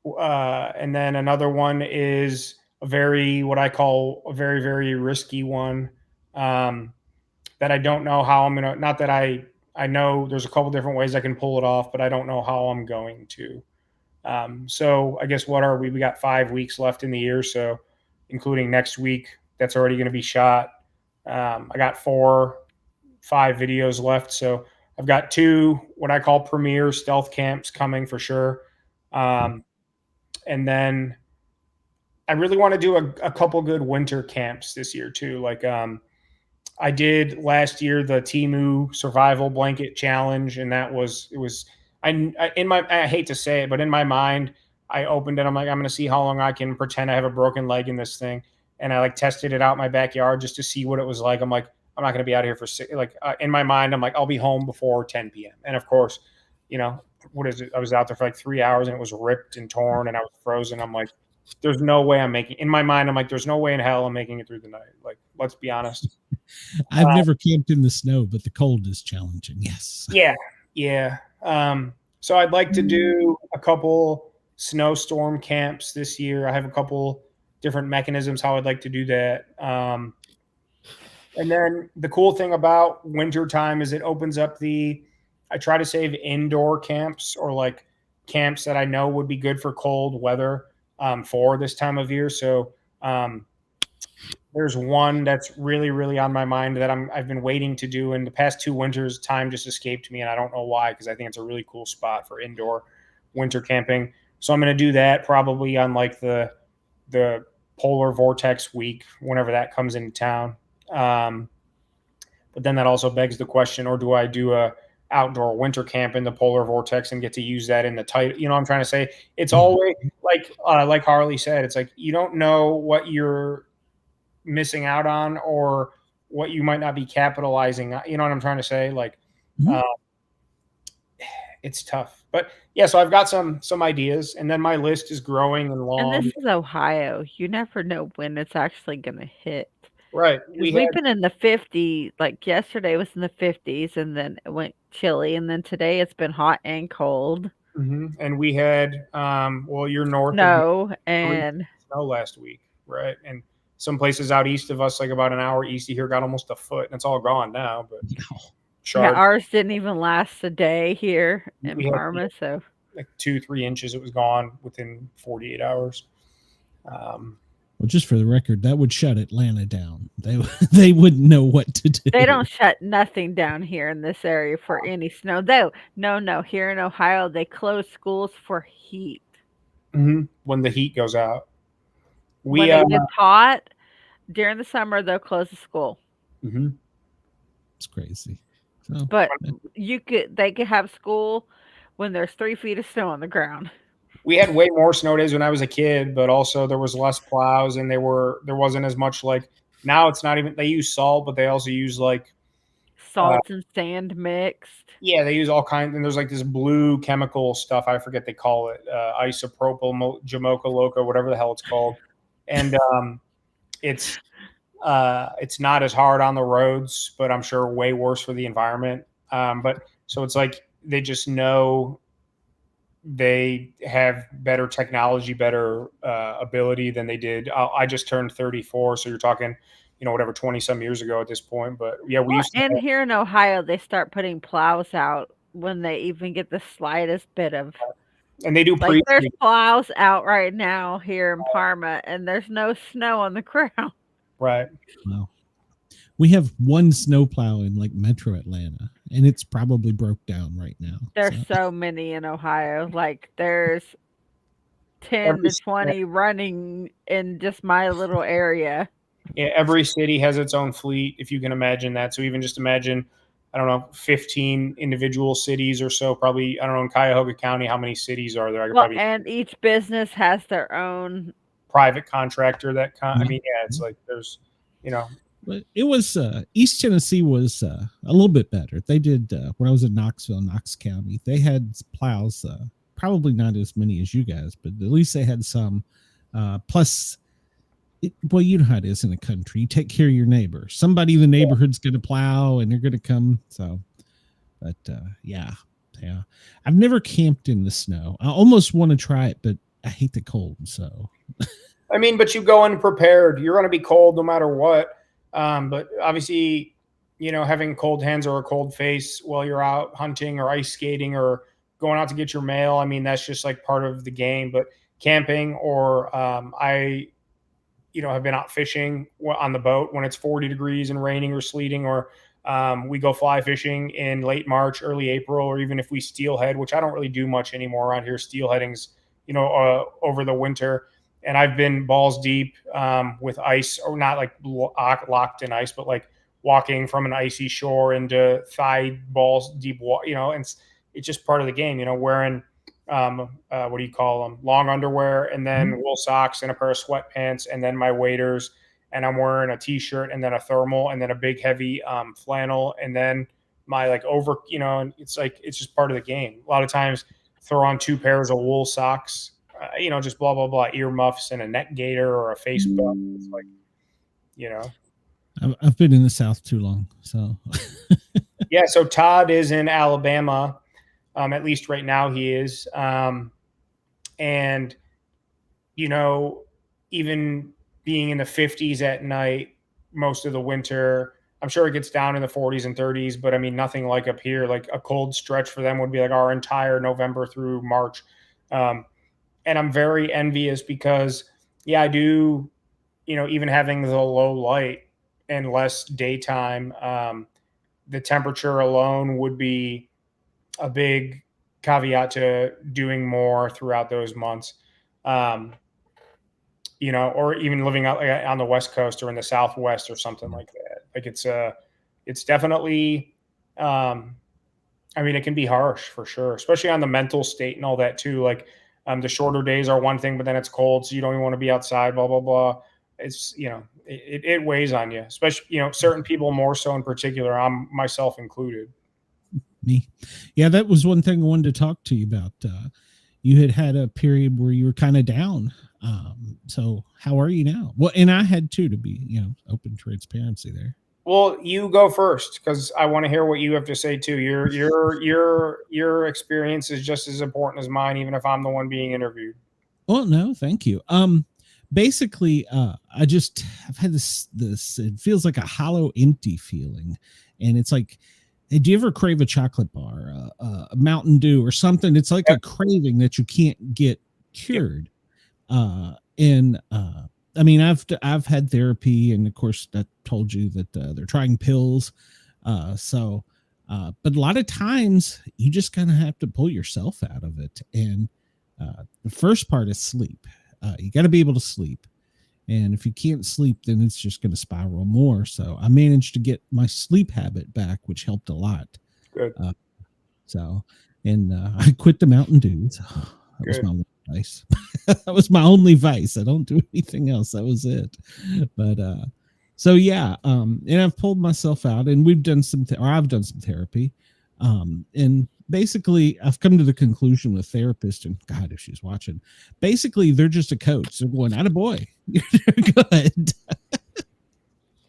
then another one is what I call a very, very risky one, that I don't know how I'm going to, not that I know there's a couple different ways I can pull it off, but I don't know how I'm going to. So I guess we got 5 weeks left in the year. So including next week, that's already going to be shot. I got 5 videos left. So I've got 2, what I call premier stealth camps coming for sure. And then I really want to do a couple good winter camps this year too. Like, I did last year the Temu survival blanket challenge, and I hate to say it, but in my mind, I opened it. I'm like, I'm going to see how long I can pretend I have a broken leg in this thing. And I tested it out in my backyard just to see what it was like. I'm like, I'm not going to be out here for in my mind, I'm like, I'll be home before 10 p.m. And of course, what is it? I was out there for like 3 hours and it was ripped and torn and I was frozen. I'm like, there's no way in my mind, I'm like, there's no way in hell I'm making it through the night. Like, let's be honest. I've never camped in the snow, but the cold is challenging. Yes. Yeah. Yeah. So I'd like to do a couple snowstorm camps this year. I have a couple different mechanisms how I'd like to do that. And then the cool thing about winter time is it opens up I try to save indoor camps or like camps that I know would be good for cold weather for this time of year. So there's one that's really, really on my mind that I've been waiting to do. In the past 2 winters, time just escaped me, and I don't know why, because I think it's a really cool spot for indoor winter camping. So I'm going to do that probably on like the polar vortex week, whenever that comes into town. But then that also begs the question, or do I do a outdoor winter camp in the polar vortex and get to use that in the tight, I'm trying to say, it's always like Harley said, it's like, you don't know what you're missing out on or what you might not be capitalizing on. You know what I'm trying to say? Like, it's tough, but yeah, so I've got some ideas, and then my list is growing and long. And this is Ohio. You never know when it's actually going to hit. Right. We've been in the 50s, like yesterday was in the 50s, and then it went chilly, and then today it's been hot and cold. And we had, you're north snow and snow last week, right? And some places out east of us, like about an hour east of here, got almost a foot, and it's all gone now. But yeah, ours didn't even last a day here in Parma, so like 2-3 inches, it was gone within 48 hours. Well, just for the record, that would shut Atlanta down. They wouldn't know what to do. They don't shut nothing down here in this area for any snow. Though, no, here in Ohio, they close schools for heat. When the heat goes out. When it gets hot, during the summer, they'll close the school. It's crazy. So, but they could have school when there's 3 feet of snow on the ground. We had way more snow days when I was a kid, but also there was less plows, and there wasn't as much, like, now it's not even, they use salt, but they also use like salt and sand mixed. Yeah, they use all kinds, and there's like this blue chemical stuff, I forget they call it, isopropyl jamocha loca, whatever the hell it's called. And it's not as hard on the roads, but I'm sure way worse for the environment. But so it's like they just know they have better technology, better ability than they did. I just turned 34, so you're talking, 20 some years ago at this point. But yeah, we used to. Here in Ohio, they start putting plows out when they even get the slightest bit of. And they do like there's plows out right now here in Parma, and there's no snow on the ground. Right. Wow. We have one snowplow in like Metro Atlanta, and it's probably broke down right now. There's so many in Ohio. Like there's 10 to 20 running in just my little area. Yeah, every city has its own fleet, if you can imagine that. So even just imagine, 15 individual cities or so. Probably, in Cuyahoga County, how many cities are there? And each business has their own private contractor it's like there's, But it was East Tennessee was a little bit better. They did when I was in Knoxville, Knox County. They had plows, probably not as many as you guys, but at least they had some. Plus, you know how it is in the country. You take care of your neighbor. Somebody in the neighborhood's going to plow, and they're going to come. So, but yeah. I've never camped in the snow. I almost want to try it, but I hate the cold. So, but you go in prepared. You're going to be cold no matter what. But obviously, having cold hands or a cold face while you're out hunting or ice skating or going out to get your mail, that's just like part of the game. But camping or I have been out fishing on the boat when it's 40 degrees and raining or sleeting, or we go fly fishing in late March, early April, or even if we steelhead, which I don't really do much anymore around here. Steelheading's, over the winter. And I've been balls deep with ice, or not like locked in ice, but like walking from an icy shore into thigh balls deep water, and it's just part of the game, wearing, what do you call them? Long underwear, and then wool socks and a pair of sweatpants, and then my waders, and I'm wearing a t-shirt and then a thermal and then a big heavy flannel and then my like over, and it's like, it's just part of the game. A lot of times throw on 2 pairs of wool socks, just blah, blah, blah, earmuffs and a neck gaiter or a face buff. It's like, I've been in the South too long, so. Yeah. So Todd is in Alabama. At least right now he is. And, even being in the 50s at night, most of the winter, I'm sure it gets down in the 40s and 30s, but I mean, nothing like up here. Like a cold stretch for them would be like our entire November through March. And I'm very envious because, yeah, I do, even having the low light and less daytime, the temperature alone would be a big caveat to doing more throughout those months. Or even living out on the West Coast or in the Southwest or something like that. Like it's definitely, it can be harsh for sure, especially on the mental state and all that too. Like the shorter days are one thing, but then it's cold, so you don't even want to be outside, blah, blah, blah. It's, it weighs on you, especially, certain people more so in particular, I'm myself included. Me. Yeah, that was one thing I wanted to talk to you about. You had a period where you were kind of down. So how are you now? Well, and I had too, to be, open transparency there. Well, you go first because I want to hear what you have to say too. Your experience is just as important as mine, even if I'm the one being interviewed. Well, no, thank you. Basically, I've had this, it feels like a hollow, empty feeling. And it's like, hey, do you ever crave a chocolate bar, a Mountain Dew or something? It's like a craving that you can't get cured. I've had therapy, and of course I told you that they're trying pills. But a lot of times you just kind of have to pull yourself out of it. And the first part is sleep. You got to be able to sleep. And if you can't sleep, then it's just going to spiral more. So I managed to get my sleep habit back, which helped a lot. Good. I quit the Mountain Dews. That was my only vice. That was my only vice. I don't do anything else. That was it. But and I've pulled myself out, and I've done some therapy. And basically I've come to the conclusion with therapists, and God, if she's watching, basically they're just a coach. They're going, attaboy, you're good.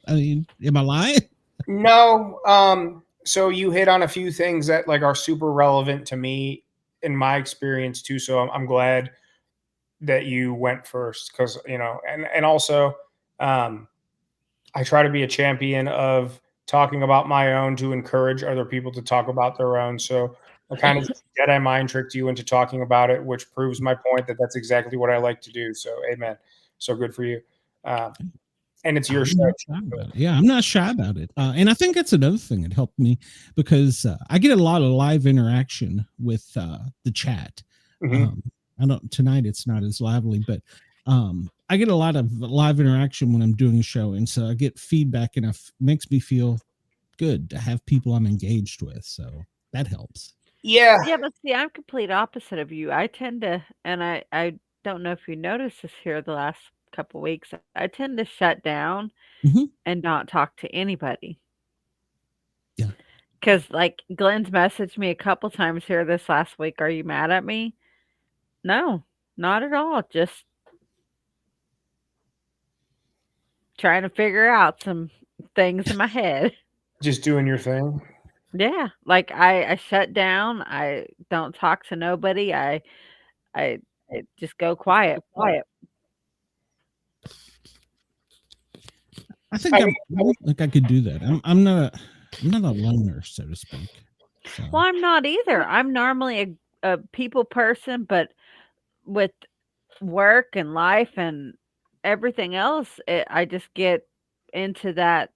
I mean, am I lying? No. So you hit on a few things that like are super relevant to me in my experience too. So I'm glad that you went first because, and also I try to be a champion of talking about my own to encourage other people to talk about their own. So I kind of Jedi mind tricked you into talking about it, which proves my point that that's exactly what I like to do. So amen. So good for you. And it's your show. Yeah, I'm not shy about it. And I think that's another thing that helped me because I get a lot of live interaction with the chat. Mm-hmm. Tonight it's not as lively, but I get a lot of live interaction when I'm doing a show. And so I get feedback, and it makes me feel good to have people I'm engaged with. So that helps. Yeah. Yeah, but see, I'm complete opposite of you. I tend to, and I don't know if you noticed this here the last couple weeks, I tend to shut down and not talk to anybody. Yeah. Because like Glenn's messaged me a couple times here this last week. Are you mad at me? No, not at all. Just trying to figure out some things in my head. Just doing your thing. Yeah. Like I shut down. I don't talk to nobody. I just go quiet. I think I could do that. I'm not a loner, so to speak. So. Well, I'm not either. I'm normally a people person, but with work and life and everything else, I just get into that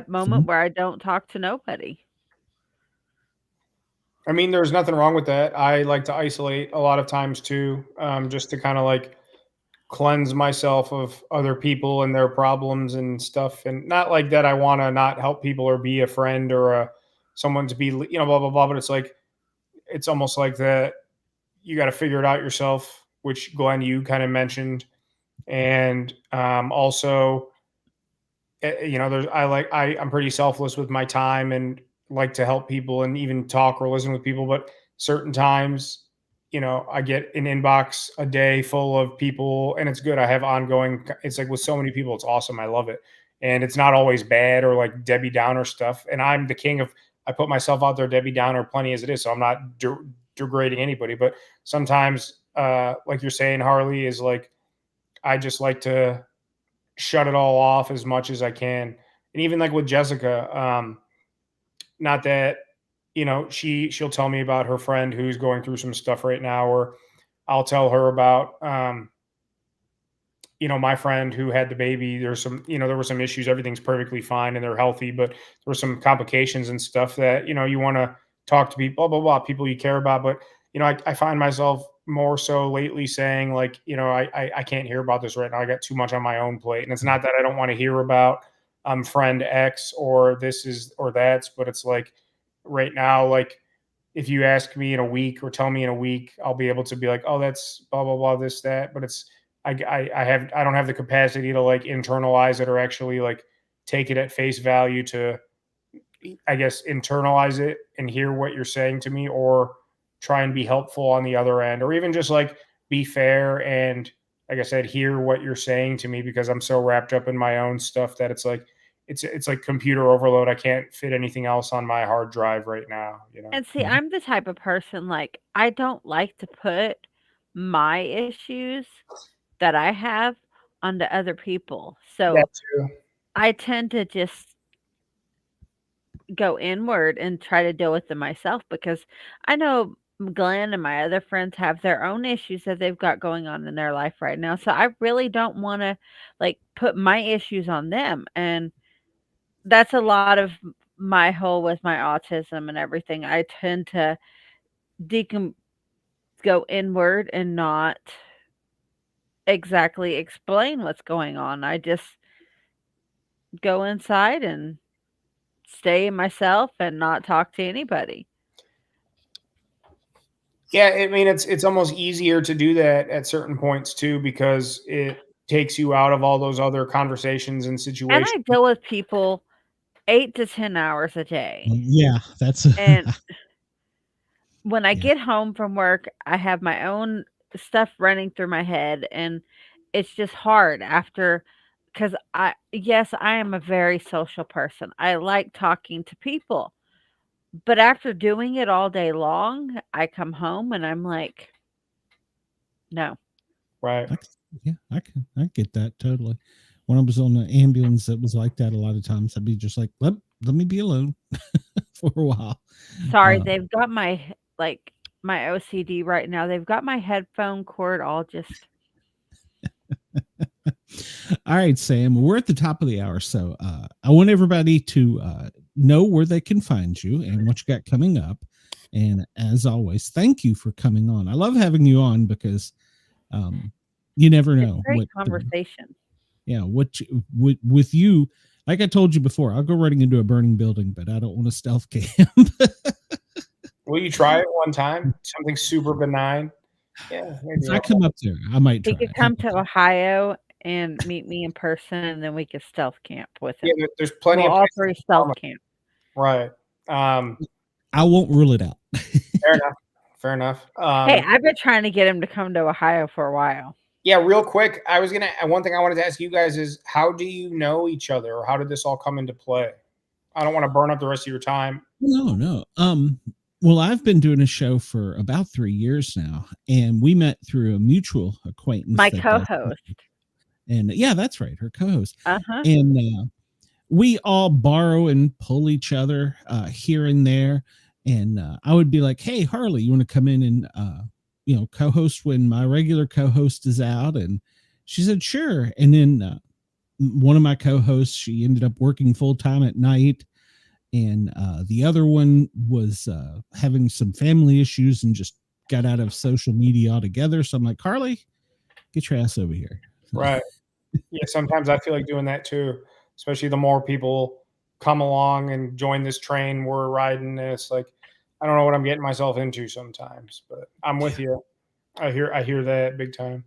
moment where I don't talk to nobody. I mean, there's nothing wrong with that. I like to isolate a lot of times too, just to kind of like cleanse myself of other people and their problems and stuff. And not like that I want to not help people or be a friend or someone to be, blah, blah, blah. But it's like, it's almost like that you got to figure it out yourself, which Glenn, you kind of mentioned. And also, I'm pretty selfless with my time and like to help people and even talk or listen with people. But certain times, I get an inbox a day full of people, and it's good. I have ongoing. It's like with so many people, it's awesome. I love it, and it's not always bad or like Debbie Downer stuff. And I'm the king of. I put myself out there, Debbie Downer, plenty as it is, so I'm not degrading anybody. But sometimes, like you're saying, Harley, is like I just like to shut it all off as much as I can. And even like with Jessica, not that she'll tell me about her friend who's going through some stuff right now, or I'll tell her about my friend who had the baby. There's some, there were some issues. Everything's perfectly fine and they're healthy, but there were some complications and stuff that you want to talk to people, blah blah blah, people you care about. But I find myself more so lately saying like, I can't hear about this right now. I got too much on my own plate. And it's not that I don't want to hear about friend X or this is or that's, but it's like right now, like if you ask me in a week or tell me in a week, I'll be able to be like, oh, that's blah blah blah, this that. But it's I don't have the capacity to like internalize it or actually like take it at face value to, I guess, internalize it and hear what you're saying to me, or try and be helpful on the other end, or even just like be fair and, like I said, hear what you're saying to me, because I'm so wrapped up in my own stuff that it's like it's like computer overload. I can't fit anything else on my hard drive right now. And see, I'm the type of person, like, I don't like to put my issues that I have onto other people. That So too. I tend to just go inward and try to deal with them myself, because I know Glenn and my other friends have their own issues that they've got going on in their life right now. So I really don't want to like put my issues on them. And that's a lot of my whole with my autism and everything. I tend to decom go inward and not exactly explain what's going on. I just go inside and stay myself and not talk to anybody. Yeah, I mean it's almost easier to do that at certain points too, because it takes you out of all those other conversations and And situations. I deal with people 8 to 10 hours a day. Yeah, that's And when I Yeah. get home from work, I have my own stuff running through my head, and it's just hard after, because yes, I am a very social person. I like talking to people. But after doing it all day long, I come home and I'm like, no. Right. I get that totally. When I was on the ambulance, it was like that a lot of times. I'd be just like, let me be alone for a while. Sorry, Uh, they've got my OCD right now. They've got my headphone cord all just All right, Sam, we're at the top of the hour. So I want everybody to know where they can find you and what you got coming up. And as always, thank you for coming on. I love having you on because you never it's know great conversation. with you. Like I told you before, I'll go running into a burning building, but I don't want to stealth camp. Will you try it one time? Something super benign. Yeah, maybe If I come up there, I might He try could it. come to Ohio and meet me in person, and then we could stealth camp with him. Yeah, there's plenty We'll of all places three in stealth Oklahoma. camp. Right. I won't rule it out. Fair enough. Fair enough. Hey, I've been trying to get him to come to Ohio for a while. Yeah, real quick, one thing I wanted to ask you guys is, how do you know each other, or how did this all come into play? I don't want to burn up the rest of your time. No. Well, I've been doing a show for about 3 years now, and we met through a mutual acquaintance. My co-host. And yeah, that's right, her co-host. Uh-huh. And we all borrow and pull each other here and there. And I would be like, "Hey, Harley, you want to come in and co-host when my regular co-host is out?" And she said, "Sure." And then one of my co-hosts, she ended up working full time at night, and the other one was having some family issues and just got out of social media altogether. So I'm like, "Harley, get your ass over here." Right. Yeah, sometimes I feel like doing that too, especially the more people come along and join this train we're riding. And it's like, I don't know what I'm getting myself into sometimes, but I'm with you. I hear that big time.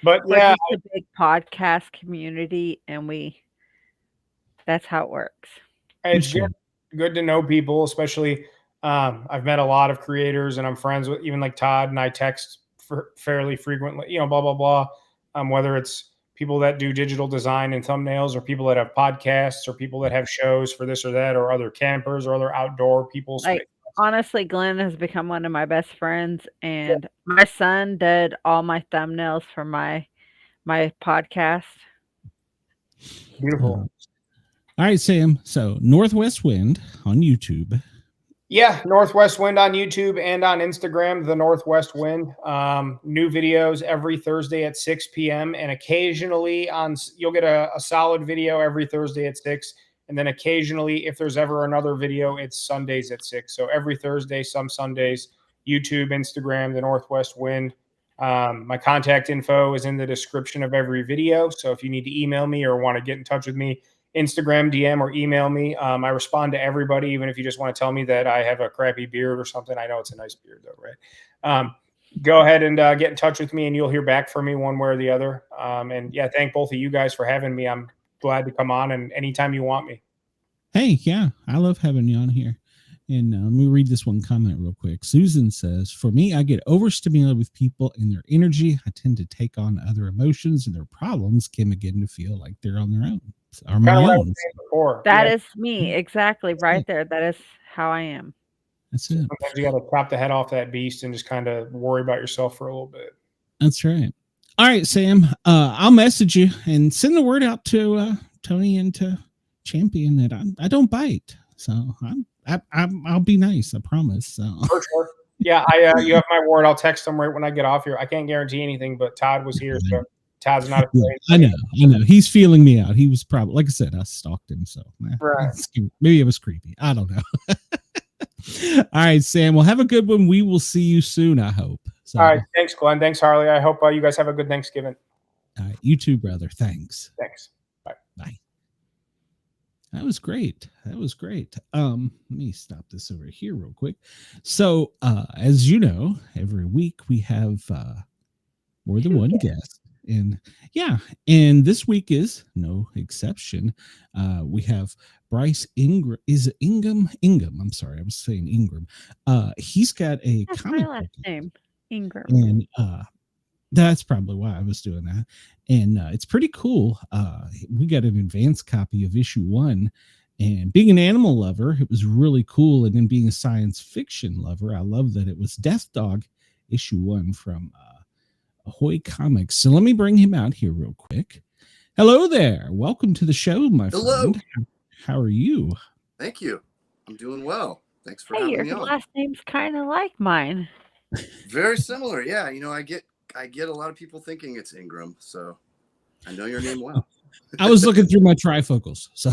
But We're yeah, just a big podcast community, and that's how it works. it's Sure. good to know people, especially I've met a lot of creators and I'm friends with even like Todd, and I text fairly frequently, blah blah blah. Whether it's people that do digital design and thumbnails, or people that have podcasts, or people that have shows for this or that, or other campers or other outdoor people. Like, honestly, Glenn has become one of my best friends, and my son did all my thumbnails for my podcast. Beautiful. All right, Sam. So Northwest Wind on YouTube. Yeah, Northwest Wind on YouTube and on Instagram, the Northwest Wind. New videos every Thursday at 6 p.m. And occasionally you'll get a solid video every Thursday at 6. And then occasionally, if there's ever another video, it's Sundays at 6. So every Thursday, some Sundays, YouTube, Instagram, the Northwest Wind. My contact info is in the description of every video. So if you need to email me or want to get in touch with me, Instagram DM or email me. I respond to everybody, even if you just want to tell me that I have a crappy beard or something. I know it's a nice beard though, right? Go ahead and get in touch with me, and you'll hear back from me one way or the other. And yeah, thank both of you guys for having me. I'm glad to come on, and anytime you want me. Hey, yeah, I love having you on here. And let me read this one comment real quick. Susan says, for me, I get overstimulated with people and their energy. I tend to take on other emotions, and their problems can begin to feel like they're on their own. Or my own. That is me. Exactly. Right there. That is how I am. That's it. Sometimes you got to chop the head off that beast and just kind of worry about yourself for a little bit. That's right. All right, Sam. I'll message you and send the word out to Tony and to Champion that I don't bite. So I'll be nice. I promise. So. For sure. Yeah, you have my word. I'll text him right when I get off here. I can't guarantee anything, but Todd was here, so Todd's not afraid. I know. He's feeling me out. He was probably, like I said, I stalked him. So right. Maybe it was creepy. I don't know. All right, Sam. Well, have a good one. We will see you soon, I hope. So, all right. Thanks, Glenn. Thanks, Harley. I hope you guys have a good Thanksgiving. All right. You too, brother. Thanks. Thanks. Bye. Bye. That was great. Let me stop this over here real quick. So, as you know, every week we have more than one guest. And this week is no exception. We have Bryce Ingram. Is it Ingham? I'm sorry, I was saying Ingram. He's got a That's comic my last book. name, Ingram. And that's probably why I was doing that. And it's pretty cool. We got an advanced copy of issue 1. And being an animal lover, it was really cool. And then being a science fiction lover, I love that it was Death Dog issue 1 from Ahoy Comics. So let me bring him out here real quick. Hello there. Welcome to the show, my friend. How are you? Thank you. I'm doing well. Thanks for having me on. Your last name's kind of like mine. Very similar. Yeah. I get a lot of people thinking it's Ingram, so I know your name well. I was looking through my trifocals, so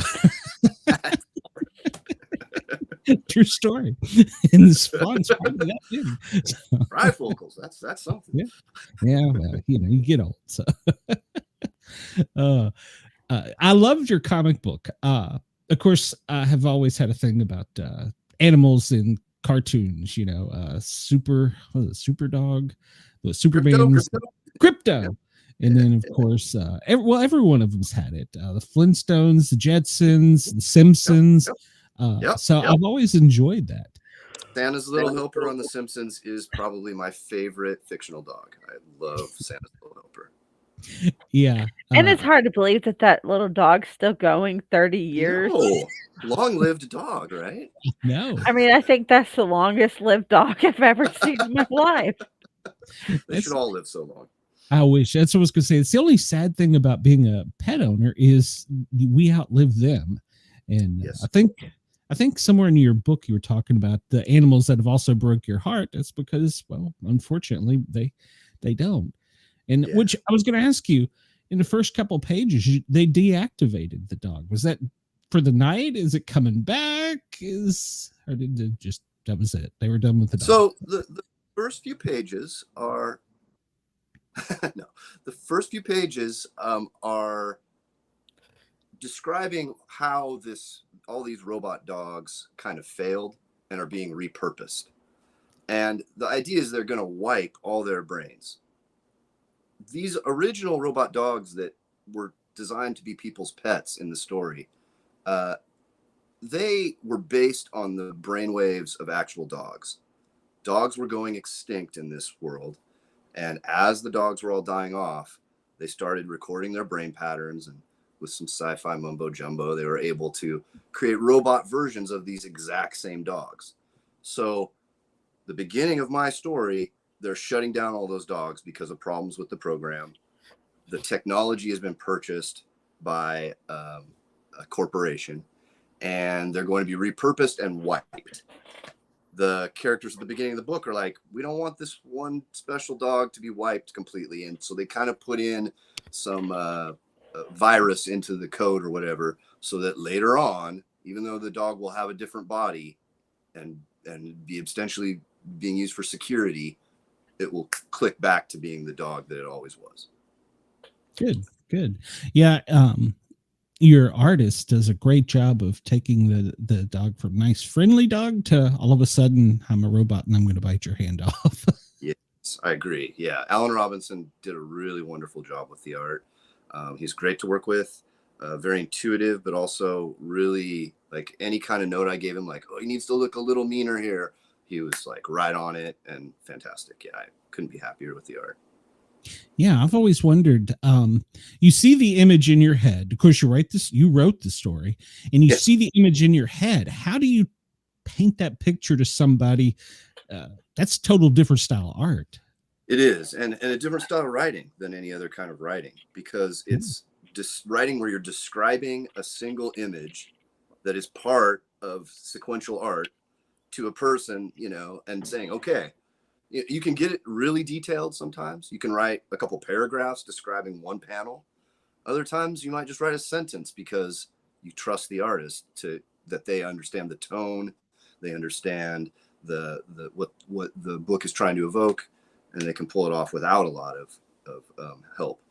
true story. And the spawn's probably that big. So. Trifocals. That's something. Yeah. Well, you get old. So I loved your comic book. Of course, I have always had a thing about animals in cartoons. Super Dog, the Superman's Crypto. Yep. And then, of course, every one of them's had it. The Flintstones, the Jetsons, the Simpsons. I've always enjoyed that. Santa's Little Helper on The Simpsons is probably my favorite fictional dog. I love Santa's Little Helper. Yeah. And it's hard to believe that little dog's still going 30 years. No. Long-lived dog, right? No. I mean, I think that's the longest lived dog I've ever seen in my life. They should all live so long. I wish. That's what I was going to say. It's the only sad thing about being a pet owner is we outlive them. And yes. I think somewhere in your book you were talking about the animals that have also broke your heart. That's because, well, unfortunately, they don't. And which I was going to ask you, in the first couple of pages, they deactivated the dog. Was that for the night? Is it coming back? Or did they just, that was it? They were done with the dog. So the first few pages are the first few pages are describing how all these robot dogs kind of failed and are being repurposed. And the idea is they're going to wipe all their brains. these original robot dogs that were designed to be people's pets in the story, they were based on the brainwaves of actual dogs. Dogs were going extinct in this world. And as the dogs were all dying off, they started recording their brain patterns, and with some sci-fi mumbo jumbo, they were able to create robot versions of these exact same dogs. So the beginning of my story, they're shutting down all those dogs because of problems with the program. The technology has been purchased by a corporation, and they're going to be repurposed and wiped. The characters at the beginning of the book are like, we don't want this one special dog to be wiped completely. And so they kind of put in some virus into the code or whatever, so that later on, even though the dog will have a different body and be essentially being used for security, it will click back to being the dog that it always was. Good. Yeah. Your artist does a great job of taking the dog from nice friendly dog to all of a sudden I'm a robot and I'm going to bite your hand off. Yes, I agree. Yeah, Alan Robinson did a really wonderful job with the art. He's great to work with, very intuitive, but also really, like, any kind of note I gave him, like, oh, he needs to look a little meaner here, he was like right on it and fantastic. Yeah, I couldn't be happier with the art. Yeah, I've always wondered, you see the image in your head. Of course, you wrote the story, and you see the image in your head. How do you paint that picture to somebody? That's total different style of art. It is, and a different style of writing than any other kind of writing, because it's just writing where you're describing a single image that is part of sequential art to a person, and saying, okay, you can get it really detailed. Sometimes you can write a couple paragraphs describing one panel. Other times you might just write a sentence because you trust the artist that they understand the tone, they understand what the book is trying to evoke, and they can pull it off without a lot of help.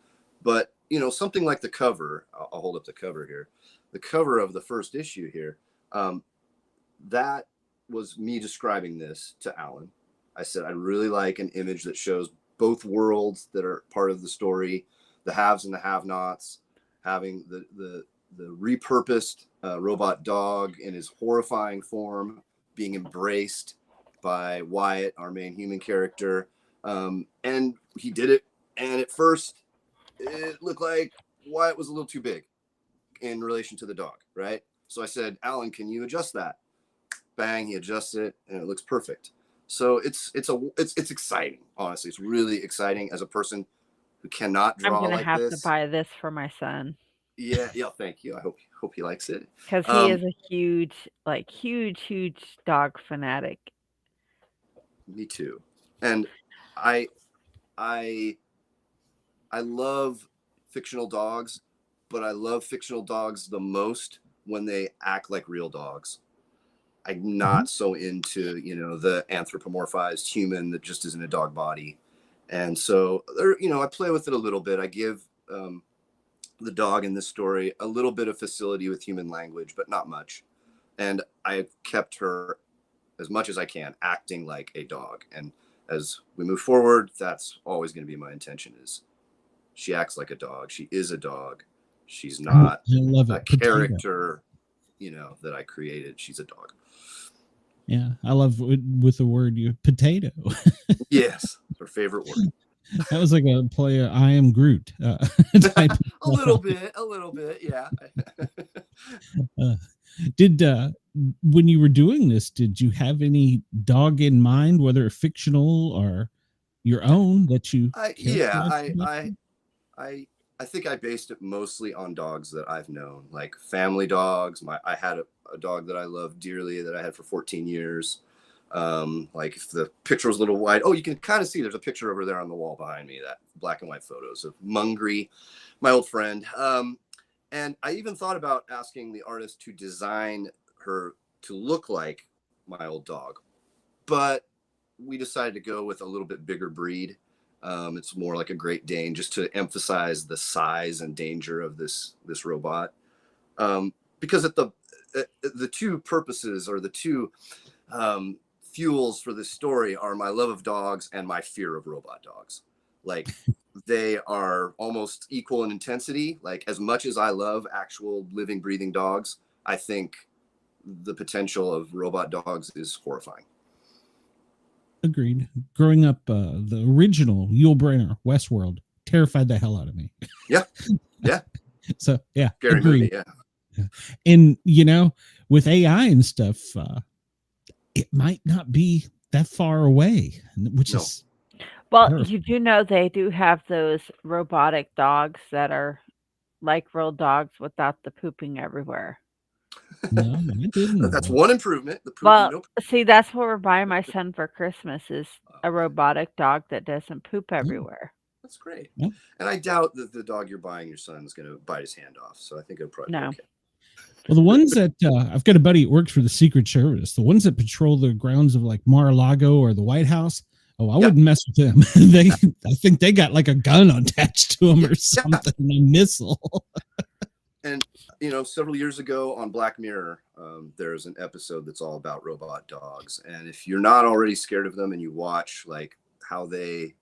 But something like the cover, I'll hold up the cover here. The cover of the first issue here, that was me describing this to Alan. I said, I'd really like an image that shows both worlds that are part of the story, the haves and the have-nots, having the repurposed robot dog in his horrifying form being embraced by Wyatt, our main human character. And he did it. And at first, it looked like Wyatt was a little too big in relation to the dog, right? So I said, Alan, can you adjust that? Bang, he adjusts it, and it looks perfect. So it's exciting. Honestly, it's really exciting as a person who cannot draw I'm gonna like have this. to buy this for my son. Yeah. Thank you. I hope he likes it, because he is a huge dog fanatic. Me too. And I love fictional dogs, but I love fictional dogs the most when they act like real dogs. I'm not so into, the anthropomorphized human that just is in a dog body. And so there, I play with it a little bit. I give the dog in this story a little bit of facility with human language, but not much. And I kept her as much as I can acting like a dog. And as we move forward, that's always going to be my intention, is she acts like a dog. She is a dog. She's not a character, that I created. She's a dog. Yeah, I love with the word potato. Yes, her favorite word. That was like a play of I Am Groot. A little bit, yeah. Did when you were doing this, did you have any dog in mind, whether fictional or your own, that you? I think I based it mostly on dogs that I've known, like family dogs. I had a dog that I loved dearly that I had for 14 years. Like if the picture was a little wide, you can kind of see there's a picture over there on the wall behind me, that black and white photos of Mungry, my old friend. And I even thought about asking the artist to design her to look like my old dog, but we decided to go with a little bit bigger breed. It's more like a Great Dane, just to emphasize the size and danger of this robot. Because at the two purposes, or the two fuels for this story, are my love of dogs and my fear of robot dogs. Like they are almost equal in intensity. Like, as much as I love actual living, breathing dogs, I think the potential of robot dogs is horrifying. Agreed. Growing up, the original Yul Brynner Westworld terrified the hell out of me. Yeah. Yeah. So yeah, Scary agreed. movie. Yeah. And with AI and stuff, it might not be that far away, which No. is Well, terrifying. you do know they do have those robotic dogs that are like real dogs without the pooping everywhere. No, I didn't. That's one improvement. The poop. Well, Nope. see, that's what we're buying my son for Christmas is a robotic dog that doesn't poop everywhere. That's great. Yeah. And I doubt that the dog you're buying your son is going to bite his hand off. So I think it'll probably No. be okay. Well, the ones that I've got a buddy that works for the Secret Service, the ones that patrol the grounds of like Mar-a-Lago or the White House. Oh, I wouldn't mess with them. I think they got like a gun attached to them or something, a missile. And, several years ago on Black Mirror, there's an episode that's all about robot dogs. And if you're not already scared of them and you watch like how they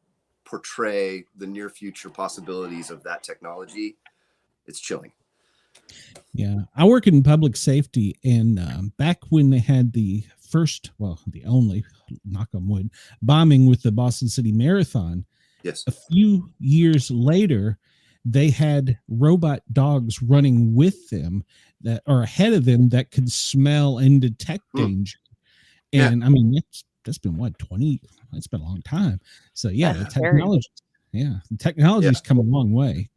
portray the near future possibilities of that technology, it's chilling. Yeah, I work in public safety, and back when they had the only, knock on wood, bombing with the Boston City Marathon, Yes. a few years later, they had robot dogs running with them that are ahead of them that could smell and detect danger. And I mean, that's been what, 20? It's been a long time. So yeah, the technology's come a long way.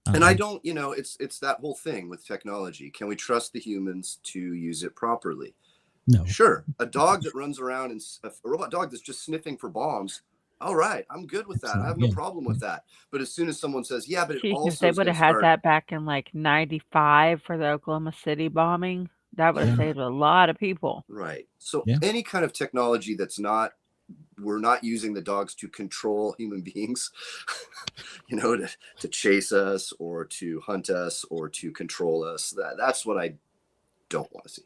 And I don't, it's that whole thing with technology. Can we trust the humans to use it properly? No. Sure. A dog that runs around and a robot dog that's just sniffing for bombs. All right. I'm good with that. I have no problem with that. But as soon as someone says, yeah, but it also they would have had that back in like 95 for the Oklahoma City bombing. That would have saved a lot of people. Right. So any kind of technology that's we're not using the dogs to control human beings, to chase us or to hunt us or to control us. That's what I don't want to see.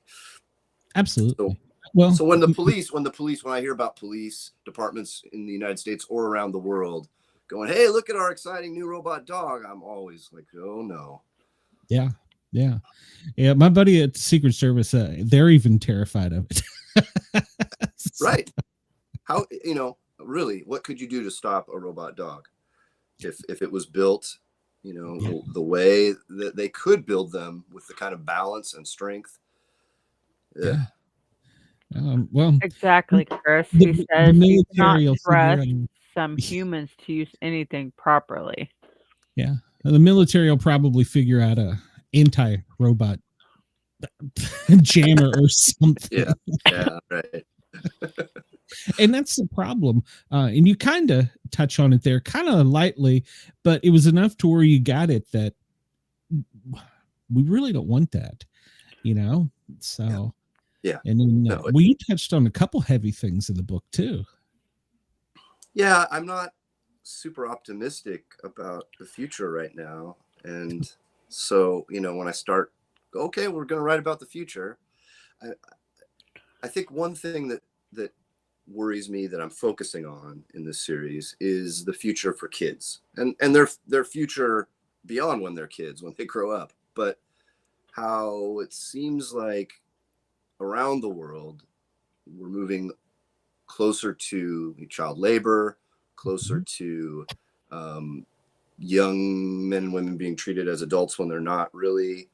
Absolutely. So when I hear about police departments in the United States or around the world going, hey, look at our exciting new robot dog, I'm always like, oh no. Yeah. My buddy at the Secret Service, they're even terrified of it. Right. How, really, what could you do to stop a robot dog if it was built, the way that they could build them with the kind of balance and strength? Yeah. Exactly, Chris. He says you cannot trust some humans to use anything properly. Yeah. The military will probably figure out a anti-robot jammer or something. Yeah, right. And that's the problem. And you kind of touch on it there kind of lightly, but it was enough to where you got it that we really don't want that, So, yeah. And then you touched on a couple heavy things in the book too. Yeah, I'm not super optimistic about the future right now. And so, when I start, okay, we're going to write about the future. I think one thing that worries me that I'm focusing on in this series is the future for kids and their future beyond when they're kids, when they grow up, but how it seems like around the world, we're moving closer to child labor, closer to young men and women being treated as adults when they're not really,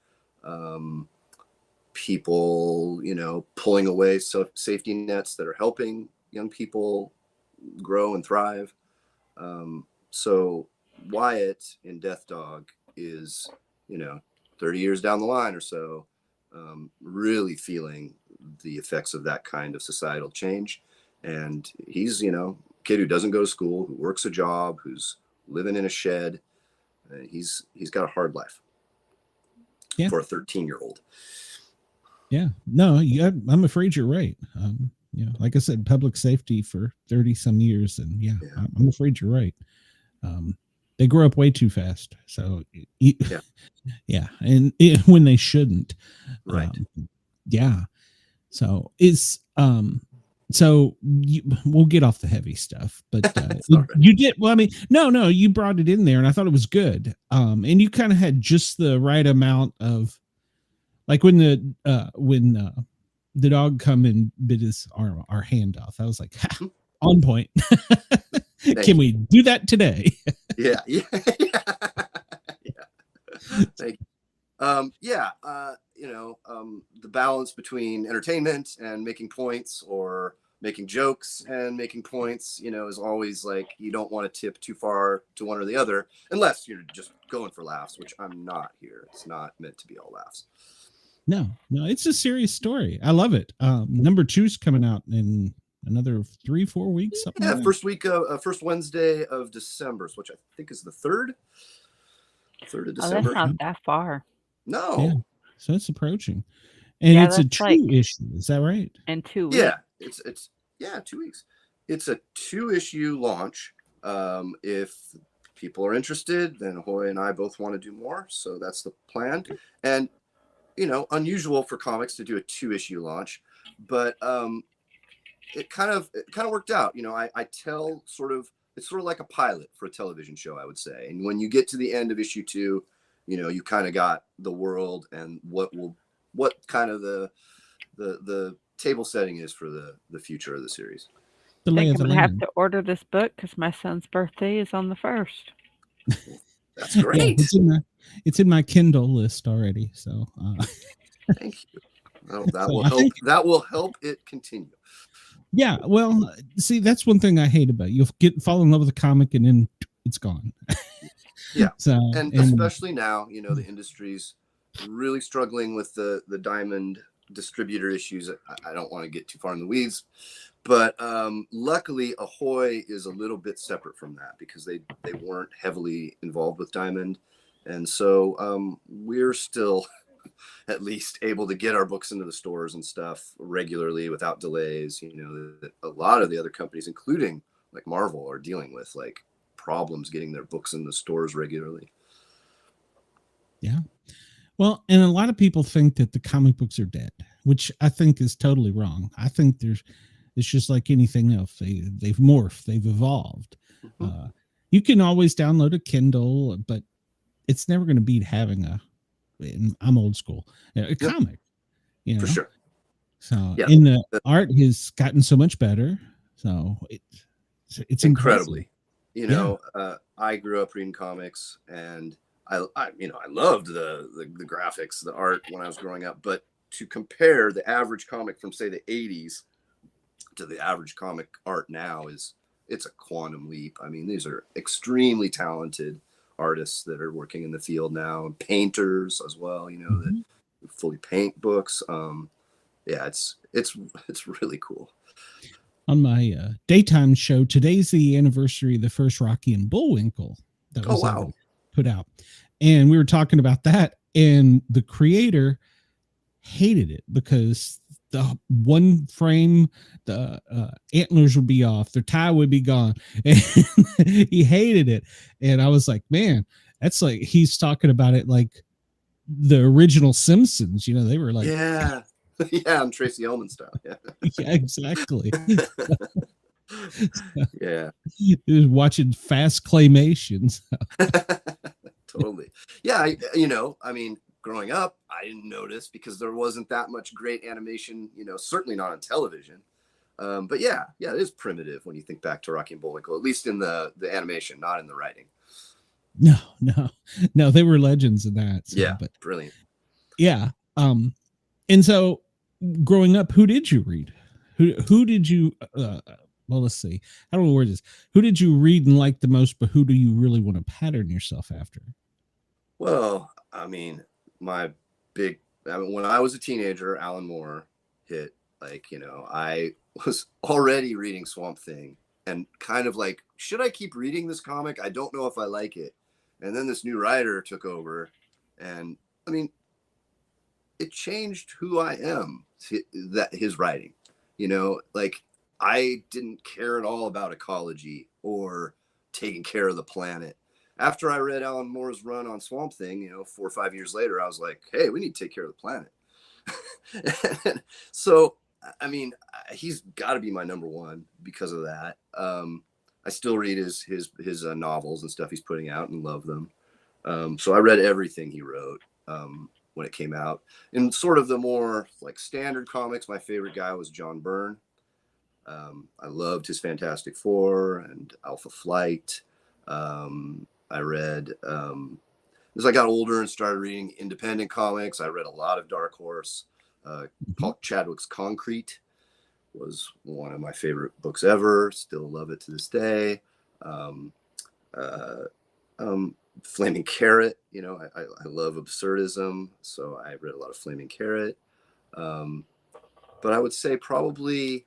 people, pulling away safety nets that are helping young people grow and thrive. So Wyatt in Death Dog is, 30 years down the line or so, really feeling the effects of that kind of societal change. And he's, kid who doesn't go to school, who works a job, who's living in a shed. He's got a hard life for a 13-year-old. Yeah, no, I'm afraid you're right. Like I said, public safety for 30 some years. And I'm afraid you're right. They grow up way too fast. So and when they shouldn't. Right. So is, So we'll get off the heavy stuff, but Sorry. you did well. I mean, no, you brought it in there, and I thought it was good. And you kind of had just the right amount of, like when the dog come and bit our hand off. I was like, ha, on point. Can we do that today? Yeah. Thank you. The balance between entertainment and making points, or making jokes and making points, is always like, you don't want to tip too far to one or the other, unless you're just going for laughs, which I'm not here. It's not meant to be all laughs. No, it's a serious story. I love it. Number 2's coming out in another 3-4 weeks. Yeah, like first Wednesday of December, which I think is the 3rd of Oh, December. that's not that far. No. Yeah. So it's approaching, and Yeah, it's a that's true like- issue. Is that right? In 2 weeks. Yeah, it's 2 weeks. It's a 2-issue launch. If people are interested, then Hoy and I both want to do more, so that's the plan. And unusual for comics to do a 2-issue launch, but it kind of worked out. I tell it's sort of like a pilot for a television show, I would say. And when you get to the end of issue 2, you kind of got the world and what kind of the table setting is for the future of the series. The I lay think of I'm the gonna have land. to order this book because my son's birthday is on the 1st. That's great. Yeah, it's in my Kindle list already. So Thank you. Well, that will help it continue. yeah, well, see, that's one thing I hate about it. You'll fall in love with a comic and then it's gone. Yeah. So and especially now, the industry's really struggling with the Diamond distributor issues. I don't want to get too far in the weeds, but luckily Ahoy is a little bit separate from that, because they weren't heavily involved with Diamond, and so we're still at least able to get our books into the stores and stuff regularly without delays. A lot of the other companies, including like Marvel, are dealing with like problems getting their books in the stores regularly. Yeah. Well, and a lot of people think that the comic books are dead, which I think is totally wrong. I think it's just like anything else. They've morphed, they've evolved. Mm-hmm. You can always download a Kindle, but it's never going to beat having I'm old school, a comic, For sure. So, yeah, and the art has gotten so much better. So it's incredibly, impressive. I grew up reading comics, and I loved the graphics, the art when I was growing up, but to compare the average comic from, say, the 80s to the average comic art now it's a quantum leap. I mean, these are extremely talented artists that are working in the field now, and painters as well, that fully paint books. It's really cool. On my daytime show, today's the anniversary of the first Rocky and Bullwinkle that was ever put out. And we were talking about that, and the creator hated it because the one frame, the antlers would be off, their tie would be gone, and he hated it. And I was like, man, that's like, he's talking about it like the original Simpsons. They were like, yeah, I'm Tracy Ullman style. Yeah, yeah, exactly. Yeah, he was watching fast claymations. Totally. Yeah, I mean, growing up, I didn't notice because there wasn't that much great animation, certainly not on television. But yeah, it is primitive when you think back to Rocky and Bullwinkle, at least in the animation, not in the writing. No, they were legends in that. So, yeah, but brilliant. Yeah. And so growing up, who did you read? Who did you, well, let's see. I don't know where this, who did you read and like the most, but who do you really want to pattern yourself after? Well, I mean, when I was a teenager, Alan Moore hit, like, I was already reading Swamp Thing and kind of like, should I keep reading this comic? I don't know if I like it. And then this new writer took over, and I mean, it changed who I am, his writing, like I didn't care at all about ecology or taking care of the planet. After I read Alan Moore's run on Swamp Thing, 4 or 5 years later, I was like, hey, we need to take care of the planet. So I mean, he's got to be my number one because of that. I still read his novels and stuff he's putting out and love them. So I read everything he wrote when it came out. In sort of the more like standard comics, my favorite guy was John Byrne. I loved his Fantastic Four and Alpha Flight. I read, as I got older and started reading independent comics, I read a lot of Dark Horse. Paul Chadwick's Concrete was one of my favorite books ever. Still love it to this day. Flaming Carrot, you know, I love absurdism, so I read a lot of Flaming Carrot. But I would say probably,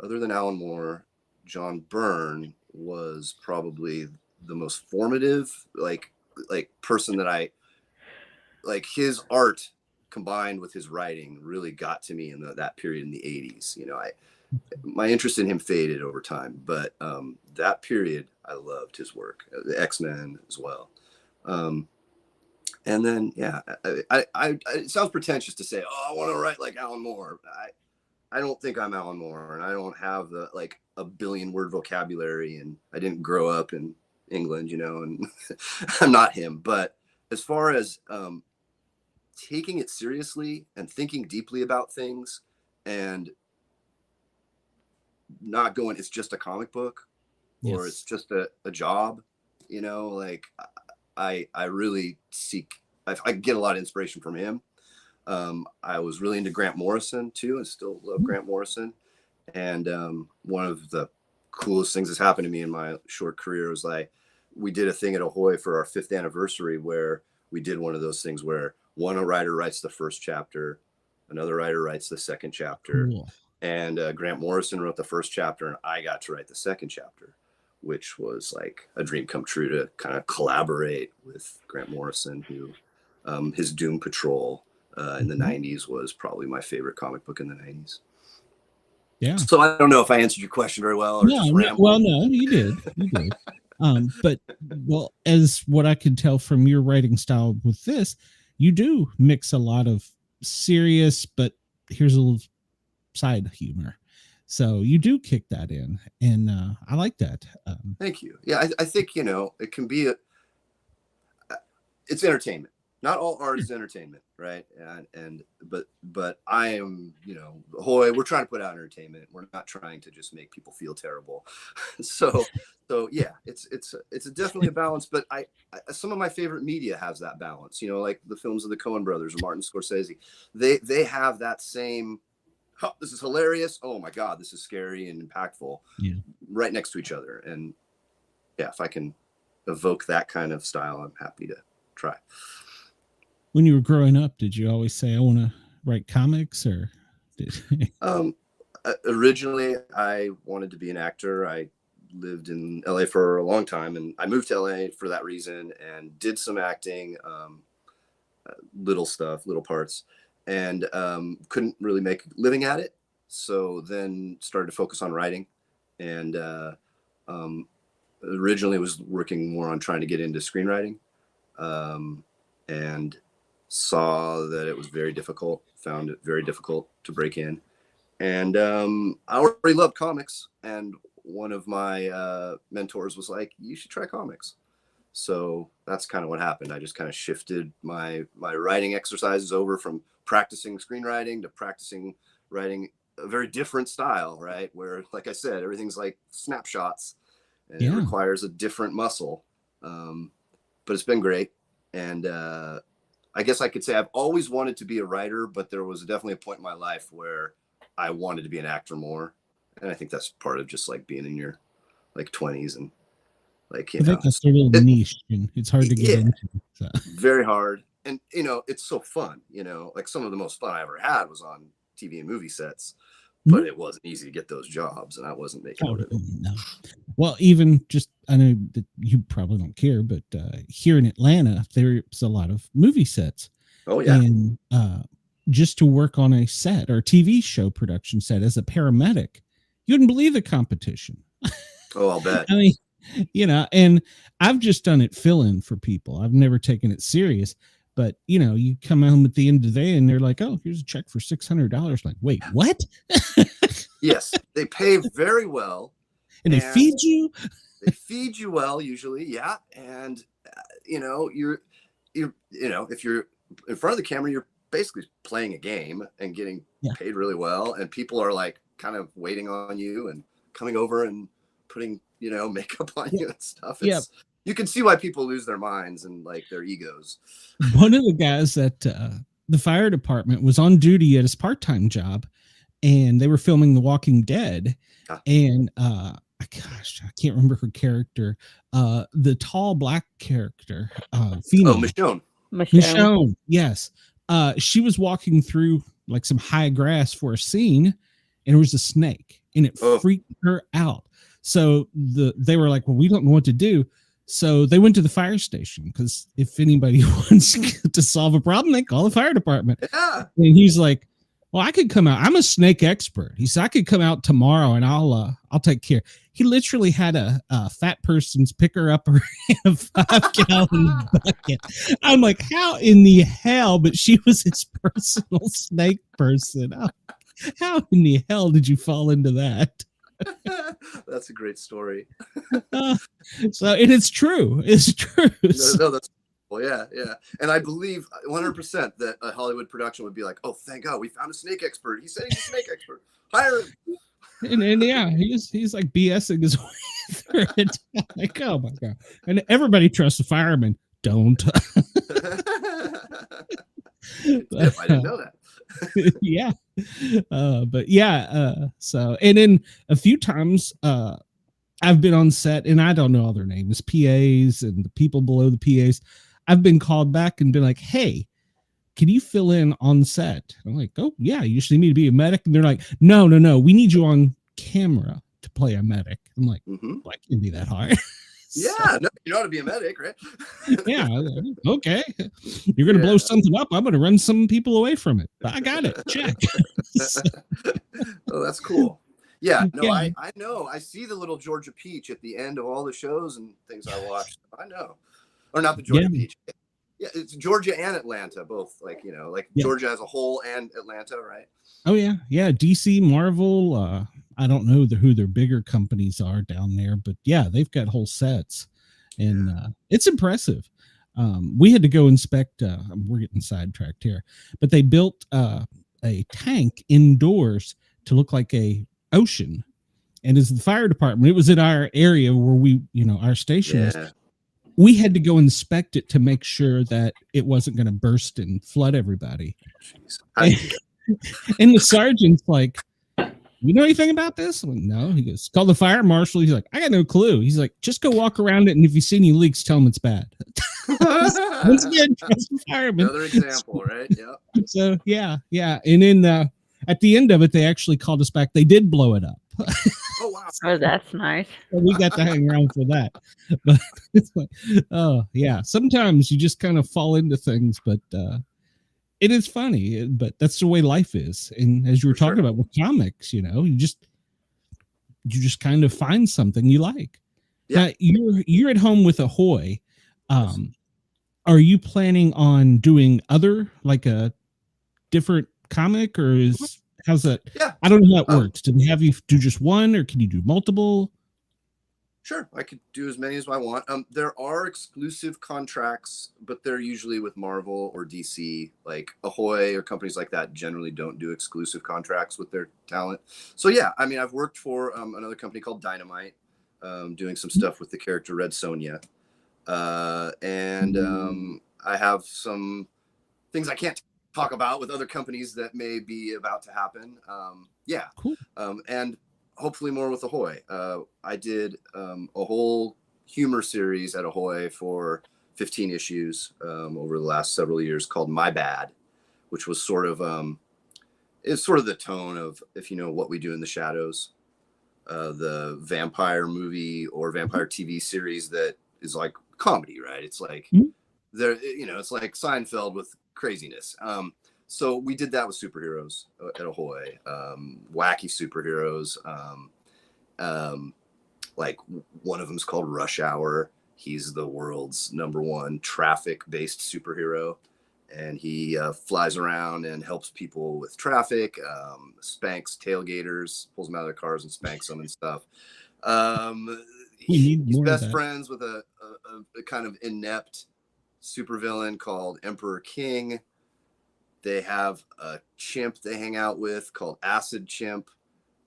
other than Alan Moore, John Byrne was probably the most formative, like person that I like. His art combined with his writing really got to me in that period in the 80s. You know, my interest in him faded over time, but that period I loved his work, the X-Men as well. And then, yeah, it sounds pretentious to say, oh, I want to write like Alan Moore. I don't think I'm Alan Moore, and I don't have the like a billion word vocabulary, and I didn't grow up in England, you know, and I'm not him. But as far as taking it seriously and thinking deeply about things and not going, it's just a comic book or it's just a job, you know, like I really I get a lot of inspiration from him. I was really into Grant Morrison too, and still love Grant Morrison. And one of the coolest things that's happened to me in my short career was like, we did a thing at Ahoy for our 5th anniversary where we did one of those things where one writer writes the first chapter, another writer writes the second chapter. Cool. And Grant Morrison wrote the first chapter, and I got to write the second chapter, which was like a dream come true to kind of collaborate with Grant Morrison, who his Doom Patrol in the 90s was probably my favorite comic book in the 90s. Yeah. So I don't know if I answered your question very well. Or no, you did. You did. But well, as what I can tell from your writing style with this, you do mix a lot of serious, but here's a little side humor. So you do kick that in, and I like that. Thank you. Yeah, I think, you know, it can be it's entertainment. Not all art is entertainment, right? But I am, you know, Ahoy, we're trying to put out entertainment. We're not trying to just make people feel terrible. so yeah, it's definitely a balance. But I some of my favorite media has that balance. You know, like the films of the Coen brothers or Martin Scorsese. They have that same. Oh, this is hilarious. Oh my God, this is scary and impactful. Yeah. Right next to each other. And yeah, if I can evoke that kind of style, I'm happy to try. When you were growing up, did you always say, I want to write comics, or did originally I wanted to be an actor. I lived in LA for a long time, and I moved to LA for that reason and did some acting, little parts, and couldn't really make a living at it. So then started to focus on writing, and originally was working more on trying to get into screenwriting, and saw that it was very difficult, found it very difficult to break in. And I already loved comics, and one of my mentors was like, you should try comics. So that's kind of what happened. I just kind of shifted my writing exercises over from practicing screenwriting to practicing writing a very different style, right? Where, like I said, everything's like snapshots, and it requires a different muscle. But it's been great. And I guess I could say I've always wanted to be a writer, but there was definitely a point in my life where I wanted to be an actor more. And I think that's part of just like being in your like 20s and like, you know, that's a little niche, and it's hard to get into. So. Very hard. And, you know, it's so fun, you know, like some of the most fun I ever had was on TV and movie sets, but it wasn't easy to get those jobs, and I wasn't making a living. No. Well, even just, I know that you probably don't care, but here in Atlanta, there's a lot of movie sets. Oh, yeah. And just to work on a set or TV show production set as a paramedic, you wouldn't believe the competition. Oh, I'll bet. I mean, you know, and I've just done it fill-in for people. I've never taken it serious, But you come home at the end of the day and they're like, oh, here's a check for $600. Like, wait, what? Yes, they pay very well. And they feed you. They feed you well, usually. Yeah. And, you're if you're in front of the camera, you're basically playing a game and getting paid really well. And people are like kind of waiting on you and coming over and putting, makeup on you and stuff. You can see why people lose their minds and like their egos. One of the guys at the fire department was on duty at his part-time job, and they were filming The Walking Dead. And gosh, I can't remember her character. The tall black character, female. Oh, Michonne. Yes. She was walking through like some high grass for a scene, and there was a snake, and it freaked her out. So they were like, well, we don't know what to do. So they went to the fire station, because if anybody wants to solve a problem, they call the fire department. Yeah. And he's like, well, I could come out. I'm a snake expert. He said, I could come out tomorrow and I'll take care. He literally had a fat person's picker upper in a 5-gallon bucket. I'm like, how in the hell? But she was his personal snake person. How in the hell did you fall into that? That's a great story. So, and it's true. It's true. No, that's well, yeah. And I believe 100% that a Hollywood production would be like, oh, thank God, we found a snake expert. He said he's a snake expert. Hire him. And yeah, he's like BSing his way through it. Like, oh my God. And everybody trusts the fireman. Don't. If I didn't know that. Yeah. But yeah, so, and then a few times I've been on set, and I don't know all their names, PAs and the people below the PAs. I've been called back and been like, hey, can you fill in on set? I'm like, oh yeah, you just need me to be a medic. And they're like, no, we need you on camera to play a medic. I'm like, like, it'd be that hard. Yeah, no, you know how to be a medic, right? Yeah, okay. You're gonna blow something up. I'm gonna run some people away from it. I got it. Check. Oh, that's cool. Yeah, no, yeah. I know. I see the little Georgia peach at the end of all the shows and things I watch. I know, or not the Georgia peach. Yeah, it's Georgia and Atlanta, both. Like Georgia as a whole and Atlanta, right? Oh yeah. DC, Marvel. I don't know who their bigger companies are down there, but yeah, they've got whole sets, and it's impressive. We had to go inspect. We're getting sidetracked here, but they built a tank indoors to look like a ocean, and as the fire department, it was in our area where we, our station was. We had to go inspect it to make sure that it wasn't going to burst and flood everybody. And the sergeant's like, you know anything about this? I'm like, no. He goes, call the fire marshal. He's like, I got no clue. He's like, just go walk around it, and if you see any leaks, tell them it's bad. Once again, trust the fireman. Another example, right? Yeah. So yeah. And then at the end of it, they actually called us back. They did blow it up. Oh wow! Oh, that's nice. We got to hang around for that. But it's like, oh yeah. Sometimes you just kind of fall into things, but it is funny. But that's the way life is. And as you were talking about with comics, you just kind of find something you like. Yeah. Now, you're at home with Ahoy. Are you planning on doing other, like a different comic, or how's that? Yeah. I don't know how that works. Do they have you do just one, or can you do multiple? Sure. I could do as many as I want. There are exclusive contracts, but they're usually with Marvel or DC. Like Ahoy or companies like that generally don't do exclusive contracts with their talent. So yeah, I mean, I've worked for another company called Dynamite, doing some stuff with the character Red Sonja. And I have some things I can't talk about with other companies that may be about to happen. Yeah. Cool. And hopefully more with Ahoy. I did a whole humor series at Ahoy for 15 issues over the last several years called My Bad, which was sort of it's sort of the tone of, if you know What We Do in the Shadows, the vampire movie or vampire TV series that is like comedy, right? It's like there, it's like Seinfeld with craziness. So we did that with superheroes at Ahoy, wacky superheroes. Like one of them is called Rush Hour. He's the world's #1 traffic-based superhero. and he flies around and helps people with traffic, spanks tailgaters, pulls them out of their cars and spanks them and stuff. We need He's more of best that. friends with a kind of inept supervillain called Emperor King. They have a chimp they hang out with called Acid Chimp,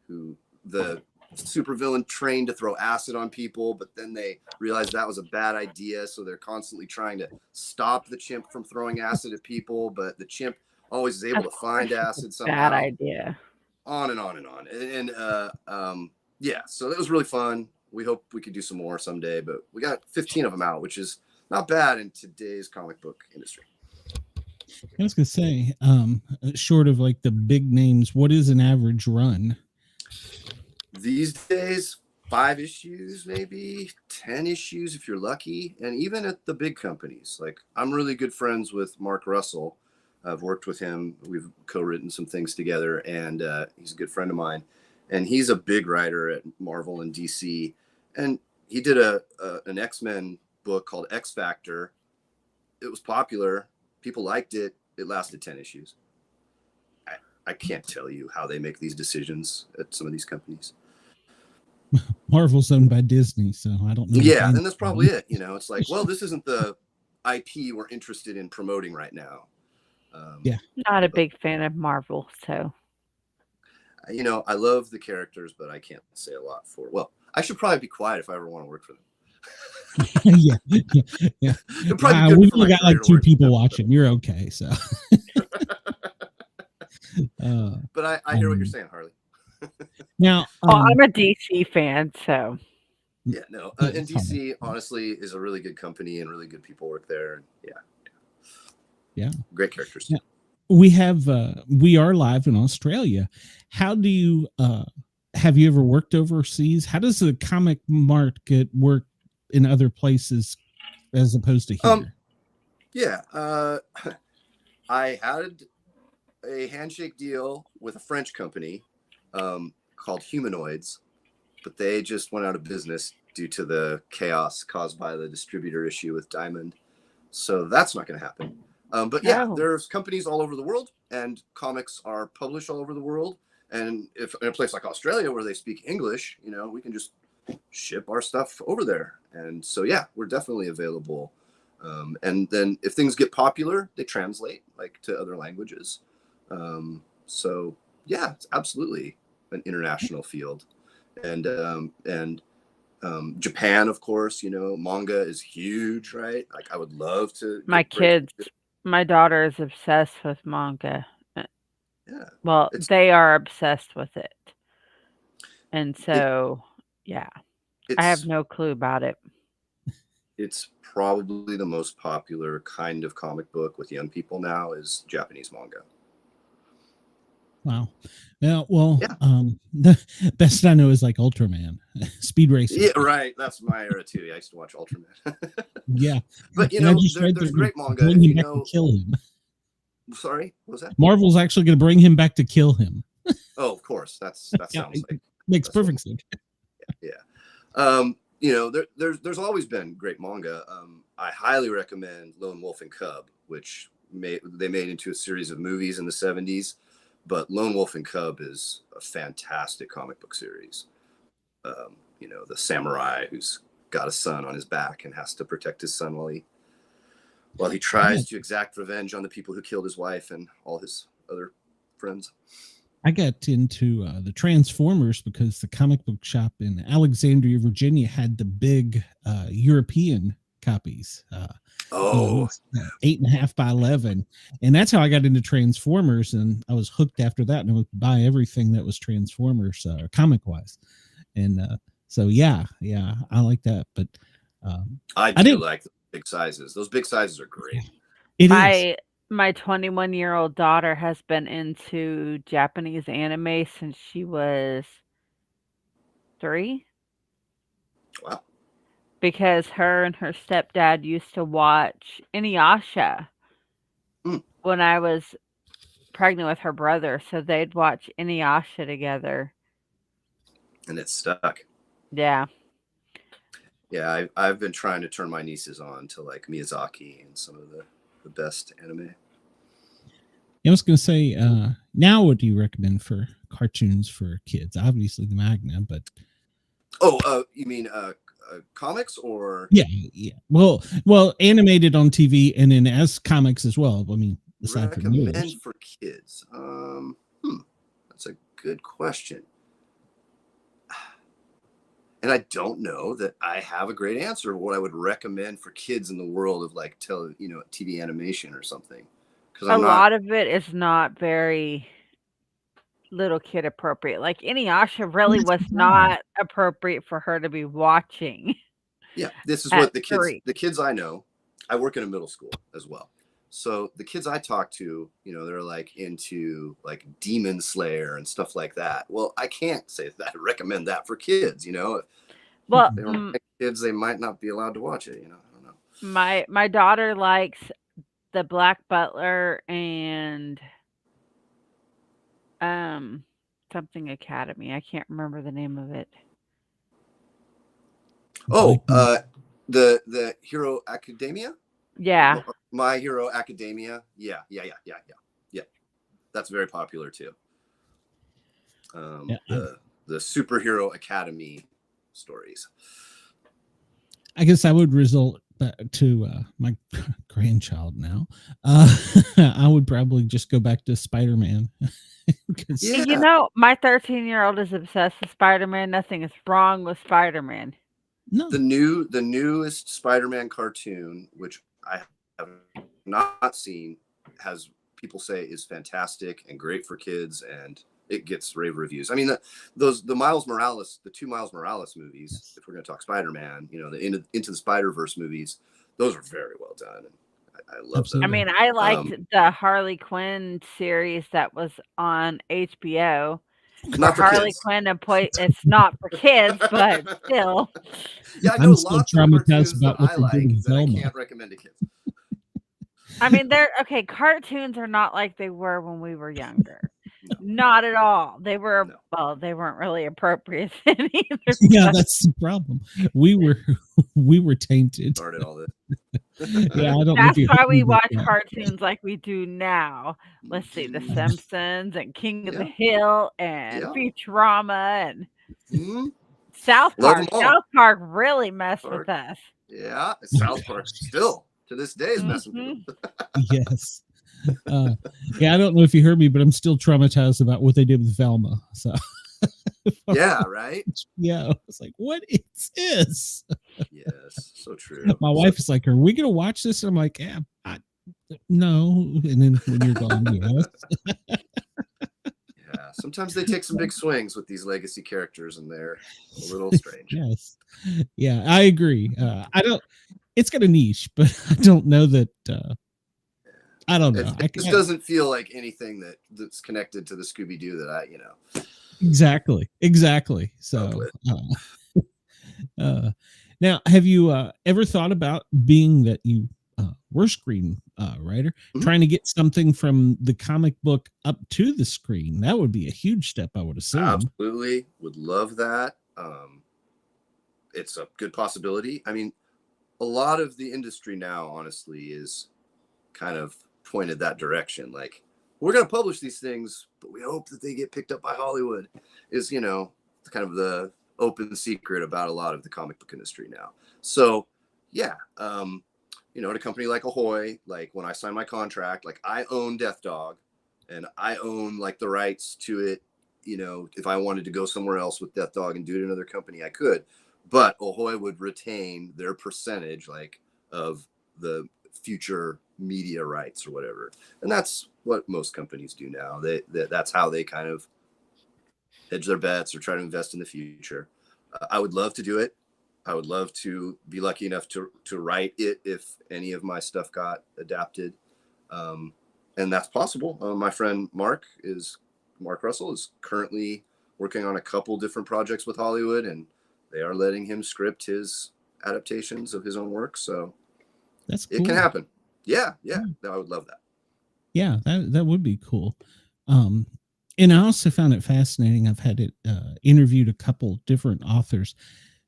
who the supervillain trained to throw acid on people, but then they realized that was a bad idea, so they're constantly trying to stop the chimp from throwing acid at people, but the chimp always is able to find acid somehow. Bad idea. On and on and on. And yeah, so that was really fun. We hope we could do some more someday, but we got 15 of them out, which is not bad in today's comic book industry. I was gonna say, short of like the big names, what is an average run? These days, 5 issues, maybe 10 issues if you're lucky. And even at the big companies, like I'm really good friends with Mark Russell. I've worked with him. We've co-written some things together, and he's a good friend of mine. And he's a big writer at Marvel and DC. And he did an X-Men book called X Factor. It was popular. People liked it. It lasted 10 issues. I can't tell you how they make these decisions at some of these companies. Marvel's owned by Disney, so I don't know. Yeah, and that's probably it. You know, it's like, well, this isn't the IP we're interested in promoting right now. Yeah. Not a big fan of Marvel, so. You know, I love the characters, but I can't say a lot for. Well, I should probably be quiet if I ever want to work for them. Yeah. It'd probably be good We for my got like career to 2 work with people them, watching. You're okay. So. But I hear what you're saying, Harley. Now, I'm a DC fan, so. Yeah, no. Yeah, And it's fine. DC, honestly, is a really good company and really good people work there. And Yeah. Great characters. Yeah. We are live in Australia. How do you have you ever worked overseas? How does the comic market work in other places as opposed to here? Yeah. I had a handshake deal with a French company called Humanoids, but they just went out of business due to the chaos caused by the distributor issue with Diamond. So that's not going to happen. But yeah, there's companies all over the world, and comics are published all over the world. And if in a place like Australia where they speak English, you know, we can just ship our stuff over there. And so, yeah, we're definitely available. And then if things get popular, they translate like to other languages. So yeah, it's absolutely an international field. And Japan, of course, you know, manga is huge, right? Like I would love to. My daughter is obsessed with manga. Yeah. Well, they are obsessed with it. And so, yeah, I have no clue about it. It's probably the most popular kind of comic book with young people now is Japanese manga. Wow. Yeah, well, the best I know is like Ultraman, Speed Racer. Yeah, right. That's my era too. I used to watch Ultraman. Yeah. But you know, there's great manga. Bring him you back know, to kill him. Sorry, what was that? Marvel's actually going to bring him back to kill him. Oh, of course. That sounds like makes perfect sense. Yeah. You know, there's always been great manga. I highly recommend Lone Wolf and Cub, which they made into a series of movies in the 70s. But Lone Wolf and Cub is a fantastic comic book series. You know, the samurai who's got a son on his back and has to protect his son while he tries to exact revenge on the people who killed his wife and all his other friends. I got into the Transformers because the comic book shop in Alexandria, Virginia had the big European copies. 8.5 by 11, and that's how I got into Transformers, and I was hooked after that, and I would buy everything that was Transformers comic wise. And so yeah, I like that. But I do like the big sizes. Those big sizes are great. My 21-year-old daughter has been into Japanese anime since she was 3. Wow. Because her and her stepdad used to watch Inuyasha when I was pregnant with her brother. So they'd watch Inuyasha together. And it stuck. Yeah. Yeah, I've been trying to turn my nieces on to like Miyazaki and some of the best anime. I was going to say, now what do you recommend for cartoons for kids? Obviously the Magna, but You mean comics or? yeah. Well, animated on TV and then as comics as well. I mean, aside from Recommend those. for kids. That's a good question. And I don't know that I have a great answer of what I would recommend for kids in the world of like TV animation or something. Because A lot of it is not very little kid appropriate. Like Inuyasha really That's was the problem. not appropriate for her to be watching. Yeah, this is At what the 3. kids I know. I work in a middle school as well. So the kids I talk to, they're like into like Demon Slayer and stuff like that. Well, I can't say that I recommend that for kids, Well, If they don't like kids, they might not be allowed to watch it, I don't know. my daughter likes the Black Butler and something Academy. I can't remember the name of it. Oh, the Hero Academia? Yeah. My Hero Academia. Yeah. That's very popular too. The Superhero Academy stories. I guess I would result to my grandchild now. I would probably just go back to Spider-Man. Yeah. My 13-year-old is obsessed with Spider-Man. Nothing is wrong with Spider-Man. No. The newest Spider-Man cartoon, which I have not seen, has people say is fantastic and great for kids, and it gets rave reviews. I mean, the Miles Morales, the 2 Miles Morales movies, if we're going to talk Spider-Man, the Into the Spider-Verse movies, those are very well done. And I love them. I mean, I liked the Harley Quinn series that was on HBO. Not for Harley kids. Quinn it's not for kids, but still. Yeah, I know I'm still lots of traumatized cartoons about that what I they did like with that I Velma. can't recommend to kids. I mean, cartoons are not like they were when we were younger. No. Not at all. They were they weren't really appropriate then either. Yeah, that's the problem. We were tainted. Started all this. Yeah, I don't know That's if you why heard we me, but watch cartoons like we do now. Let's see, The Simpsons and King of the Yeah. Hill and Futurama and South Love Park. them all. South Park really messed with us. Yeah, South Park still to this day is messing with them. Yes. Yeah, I don't know if you heard me, but I'm still traumatized about what they did with Velma. So Yeah, right. yeah, I was like, what is this? Yes, so true. My wife is like, are we gonna watch this? And I'm like, yeah, no. And then when you're gone, yes. Yeah, sometimes they take some big swings with these legacy characters, and they're a little strange. Yes. Yeah, I agree. It's got a niche, but I don't know that I don't know. It just doesn't feel like anything that's connected to the Scooby-Doo that I. Exactly. So now, have you ever thought about, being that you were screen writer, trying to get something from the comic book up to the screen? That would be a huge step, I would assume. Absolutely, would love that. It's a good possibility. I mean, a lot of the industry now, honestly, is kind of pointed that direction. Like, we're going to publish these things, but we hope that they get picked up by Hollywood. Is kind of the open secret about a lot of the comic book industry now. So yeah, at a company like Ahoy, like when I signed my contract, like I own Death Dog, and I own like the rights to it. If I wanted to go somewhere else with Death Dog and do it in another company, I could. But Ahoy would retain their percentage, like, of the future media rights or whatever. And that's what most companies do now. That's how they kind of hedge their bets or try to invest in the future. I would love to do it. I would love to be lucky enough to write it if any of my stuff got adapted. And that's possible. My friend Mark Russell is currently working on a couple different projects with Hollywood, and they are letting him script his adaptations of his own work. So that's cool. It can happen. Yeah. I would love that. Yeah, that would be cool. And I also found it fascinating. I've had it interviewed a couple different authors.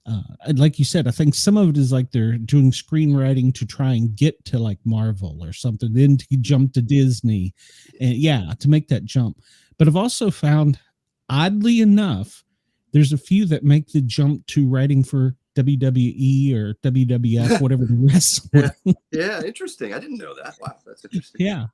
And like you said, I think some of it is like they're doing screenwriting to try and get to like Marvel or something, then to jump to Disney, and to make that jump. But I've also found, oddly enough, there's a few that make the jump to writing for WWE or WWF, whatever the wrestling. Yeah, interesting. I didn't know that. Wow, that's interesting. Yeah.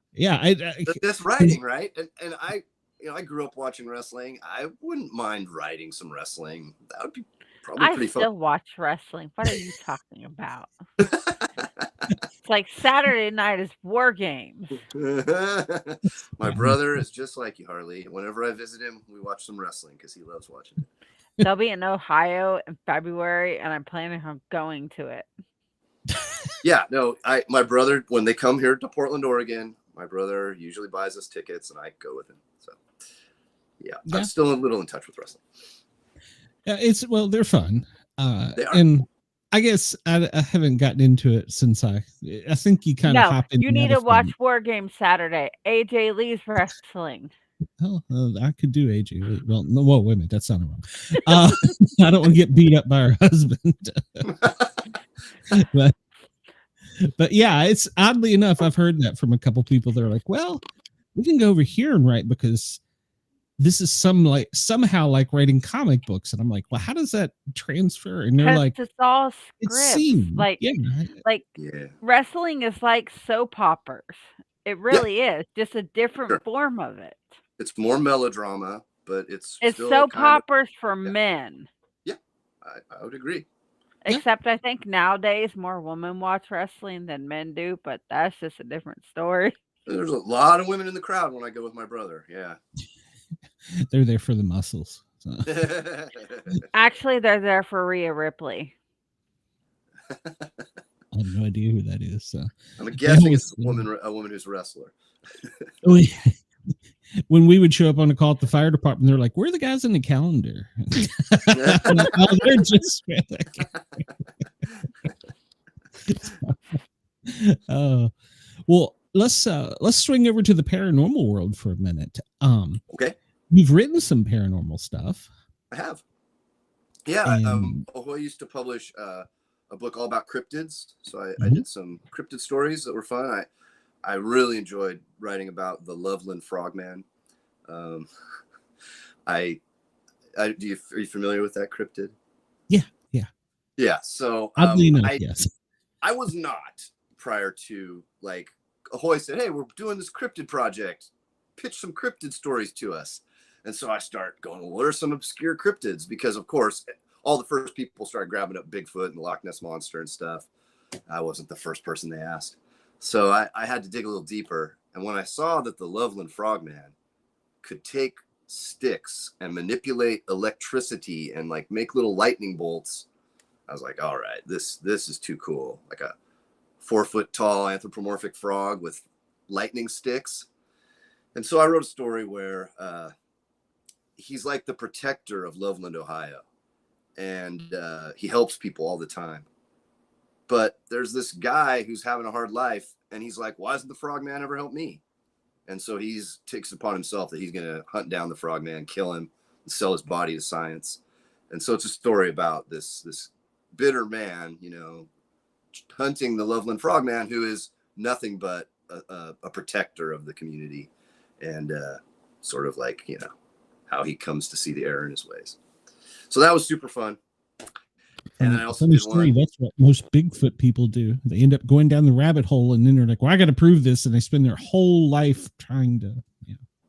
That's writing, right? And I, I grew up watching wrestling. I wouldn't mind writing some wrestling. That would be probably I pretty still watch wrestling. What are you talking about? It's like Saturday night is War Games. My brother is just like you, Harley. Whenever I visit him, we watch some wrestling because he loves watching it. They'll be in Ohio in February, and I'm planning on going to it. Yeah, no, my brother, when they come here to Portland, Oregon, my brother usually buys us tickets, and I go with him. So, yeah. I'm still a little in touch with wrestling. They're fun. They are. And I guess I haven't gotten into it since I think you kind of hop in. You need to watch War Games Saturday. AJ Lee's wrestling. Oh, I could do AJ Lee. Well, no, whoa, wait a minute, that sounded wrong. I don't want to get beat up by her husband. but yeah, it's oddly enough, I've heard that from a couple people. They're like, well, we can go over here and write because this is somehow like writing comic books. And I'm like, well, how does that transfer? And they're like, it's all scripts. Wrestling is like soap operas. It really is just a different form of it. It's more melodrama, but it's soap operas for men. Yeah, I would agree. Except I think nowadays more women watch wrestling than men do, but that's just a different story. There's a lot of women in the crowd when I go with my brother. Yeah. They're there for the muscles. So. Actually, they're there for Rhea Ripley. I have no idea who that is. So I'm guessing it's a woman who's a wrestler. When we would show up on a call at the fire department, they're like, "Where are the guys in the calendar?" They're just. Well, let's swing over to the paranormal world for a minute. Okay. You've written some paranormal stuff. I have. Yeah. I used to publish a book all about cryptids. So I did some cryptid stories that were fun. I really enjoyed writing about the Loveland Frogman. Are you familiar with that cryptid? Yeah. So oddly enough, yes. I was not prior to like Ahoy said, "Hey, we're doing this cryptid project. Pitch some cryptid stories to us." And so I start going, well, what are some obscure cryptids? Because of course, all the first people started grabbing up Bigfoot and the Loch Ness Monster and stuff. I wasn't the first person they asked. So I had to dig a little deeper. And when I saw that the Loveland Frogman could take sticks and manipulate electricity and like make little lightning bolts, I was like, all right, this is too cool. Like a 4 foot tall anthropomorphic frog with lightning sticks. And so I wrote a story where he's like the protector of Loveland, Ohio. And he helps people all the time. But there's this guy who's having a hard life, and he's like, why doesn't the frogman ever help me? And so he takes upon himself that he's going to hunt down the frogman, kill him, and sell his body to science. And so it's a story about this bitter man, hunting the Loveland Frogman, who is nothing but a protector of the community, and sort of like, how he comes to see the error in his ways. So that was super fun. And I also did one. That's what most Bigfoot people do. They end up going down the rabbit hole, and then they're like, well, I got to prove this. And they spend their whole life trying to.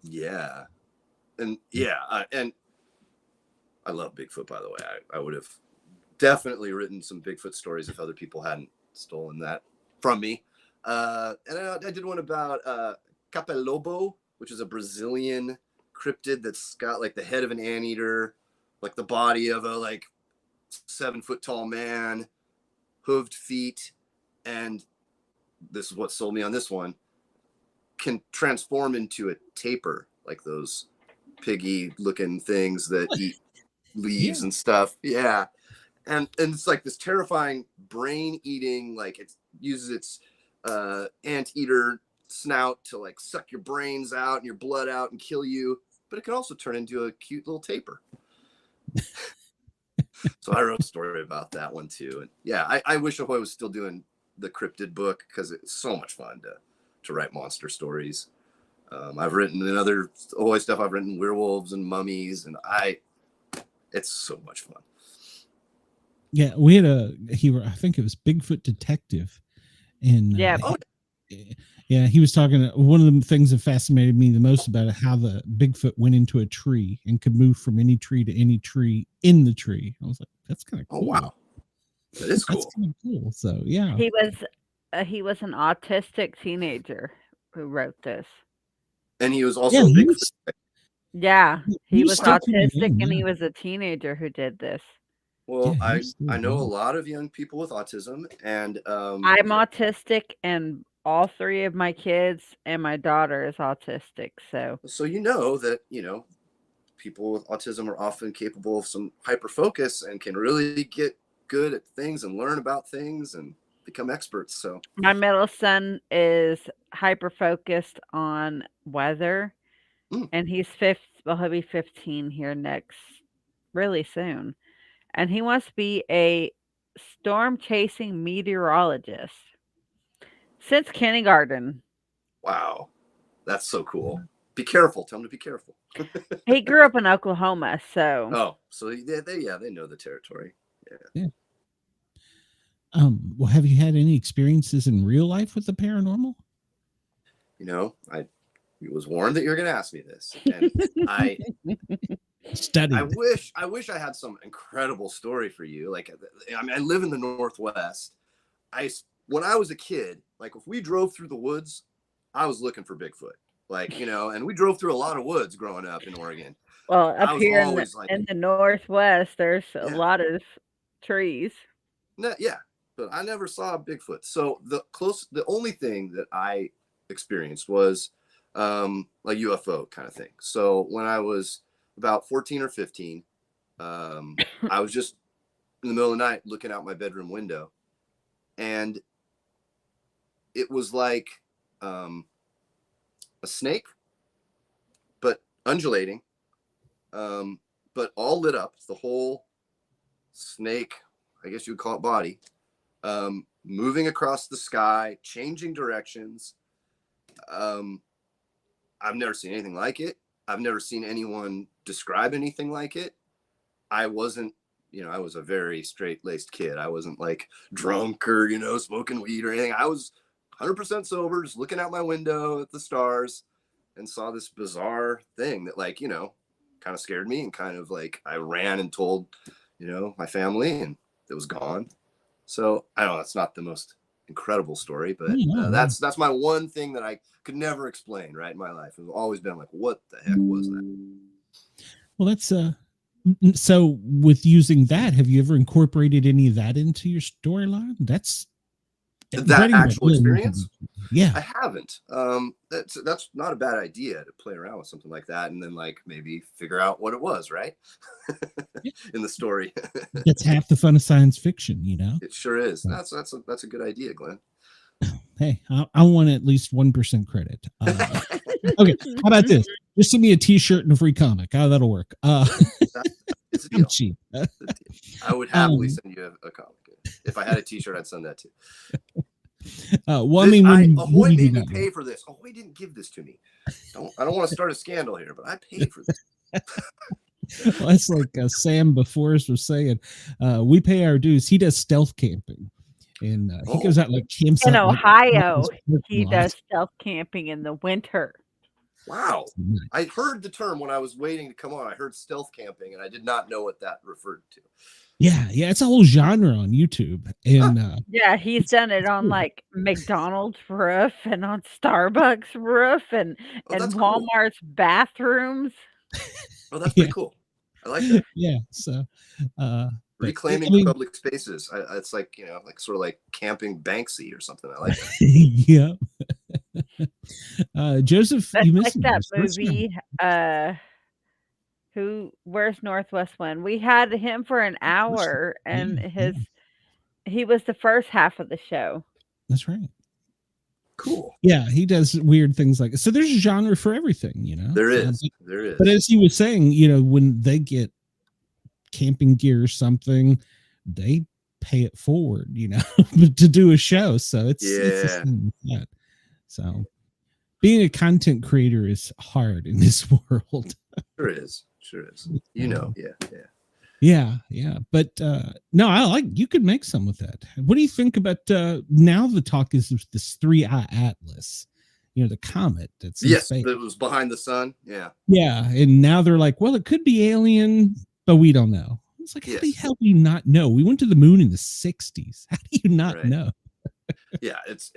Yeah. And and I love Bigfoot, by the way. I would have definitely written some Bigfoot stories if other people hadn't stolen that from me. And I did one about Capelobo, which is a Brazilian cryptid that's got like the head of an anteater, like the body of a 7 foot tall man, hooved feet, and this is what sold me on this one, can transform into a tapir, like those piggy looking things that eat leaves and stuff. Yeah. And it's like this terrifying brain eating, like it uses its anteater snout to like suck your brains out and your blood out and kill you, but it can also turn into a cute little tapir. So I wrote a story about that one too. And yeah, I wish Ahoy was still doing the cryptid book because it's so much fun to write monster stories. I've written in other Ahoy stuff. I've written werewolves and mummies, and it's so much fun. Yeah, we had I think it was Bigfoot Detective, and Yeah. yeah, he was talking. One of the things that fascinated me the most about it, how the Bigfoot went into a tree and could move from any tree to any tree in the tree. I was like, that's kind of cool. Oh wow, that is cool. That's kind of cool. So yeah, He was an autistic teenager who wrote this. And he was also yeah, a he Bigfoot. was, Yeah, he he was was still coming autistic in, and he yeah. was a teenager who did this. Well, Yeah, he was still I know a around. lot of young people with autism, and I'm autistic, and all three of my kids and my daughter is autistic. So so you know that people with autism are often capable of some hyper focus and can really get good at things and learn about things and become experts. So my middle son is hyper focused on weather, Mm. and he'll be 15 here really soon, and he wants to be a storm chasing meteorologist since kindergarten. wow, that's so cool. Be careful. Tell him to be careful. He grew up in Oklahoma, so Oh, so they know the territory. Yeah. Well, have you had any experiences in real life with the paranormal? I was warned that you're going to ask me this, and I Studied. I wish I had some incredible story for you. Like, I mean, I live in the Northwest. When I was a kid, like if we drove through the woods, I was looking for Bigfoot. Like, and we drove through a lot of woods growing up in Oregon. well, I up was here always like, in the Northwest, there's a Yeah. lot of trees. no, yeah, but I never saw Bigfoot. So the only thing that I experienced was a UFO kind of thing. So when I was about 14 or 15, I was just in the middle of the night looking out my bedroom window, and it was like a snake, but undulating, but all lit up. The whole snake, I guess you would call it body, moving across the sky, changing directions. I've never seen anything like it. I've never seen anyone describe anything like it. I wasn't, I was a very straight-laced kid. I wasn't like drunk or, smoking weed or anything. I was 100% sober, just looking out my window at the stars and saw this bizarre thing that kind of scared me, and kind of like I ran and told, my family, and it was gone. So I know that's not the most incredible story, but that's my one thing that I could never explain right in my life. I've always been like, what the heck was that? Well, that's so with using that, have you ever incorporated any of that into your storyline? That's that actual experience. Yeah, I haven't. That's not a bad idea to play around with something like that, and then maybe figure out what it was, right? In the story. That's half the fun of science fiction, It sure is. That's a good idea, Glenn. Hey, I want at least 1% credit. Okay, how about this? Just send me a T-shirt and a free comic. That'll work. It's a deal. I'm cheap. I would happily send you a comic. If I had a T-shirt, I'd send that too. Well, Ahoy made me pay for this. Ahoy didn't give this to me. I don't want to start a scandal here, but I paid for this. Well, it's like Sam before us was saying, we pay our dues. He does stealth camping, and he goes out camps in out, Ohio. He does stealth camping in the winter. Wow. I heard the term when I was waiting to come on. I heard stealth camping, and I did not know what that referred to. Yeah, it's a whole genre on YouTube, and yeah, he's done it on McDonald's roof and on Starbucks roof and Walmart's bathrooms. Oh, that's pretty cool. I like that. Yeah, so reclaiming public spaces. It's like sort of like camping Banksy or something. I like that. Yeah. Joseph, that's you missed that movie. Where's Northwest Wind? We had him for an hour, and he was the first half of the show. That's right. Cool. Yeah, he does weird things like so. There's a genre for everything, There is. There is. But as he was saying, when they get camping gear or something, they pay it forward, to do a show. So it's the same with that. So being a content creator is hard in this world. Sure is. Yeah. But no, you could make some with that. What do you think about now the talk is of this 3-eye atlas, the comet that's in space. That was behind the sun. Yeah, and now they're like, well, it could be alien, but we don't know. It's like, how the hell do you not know? We went to the moon in the 60s. How do you not know? Yeah, it's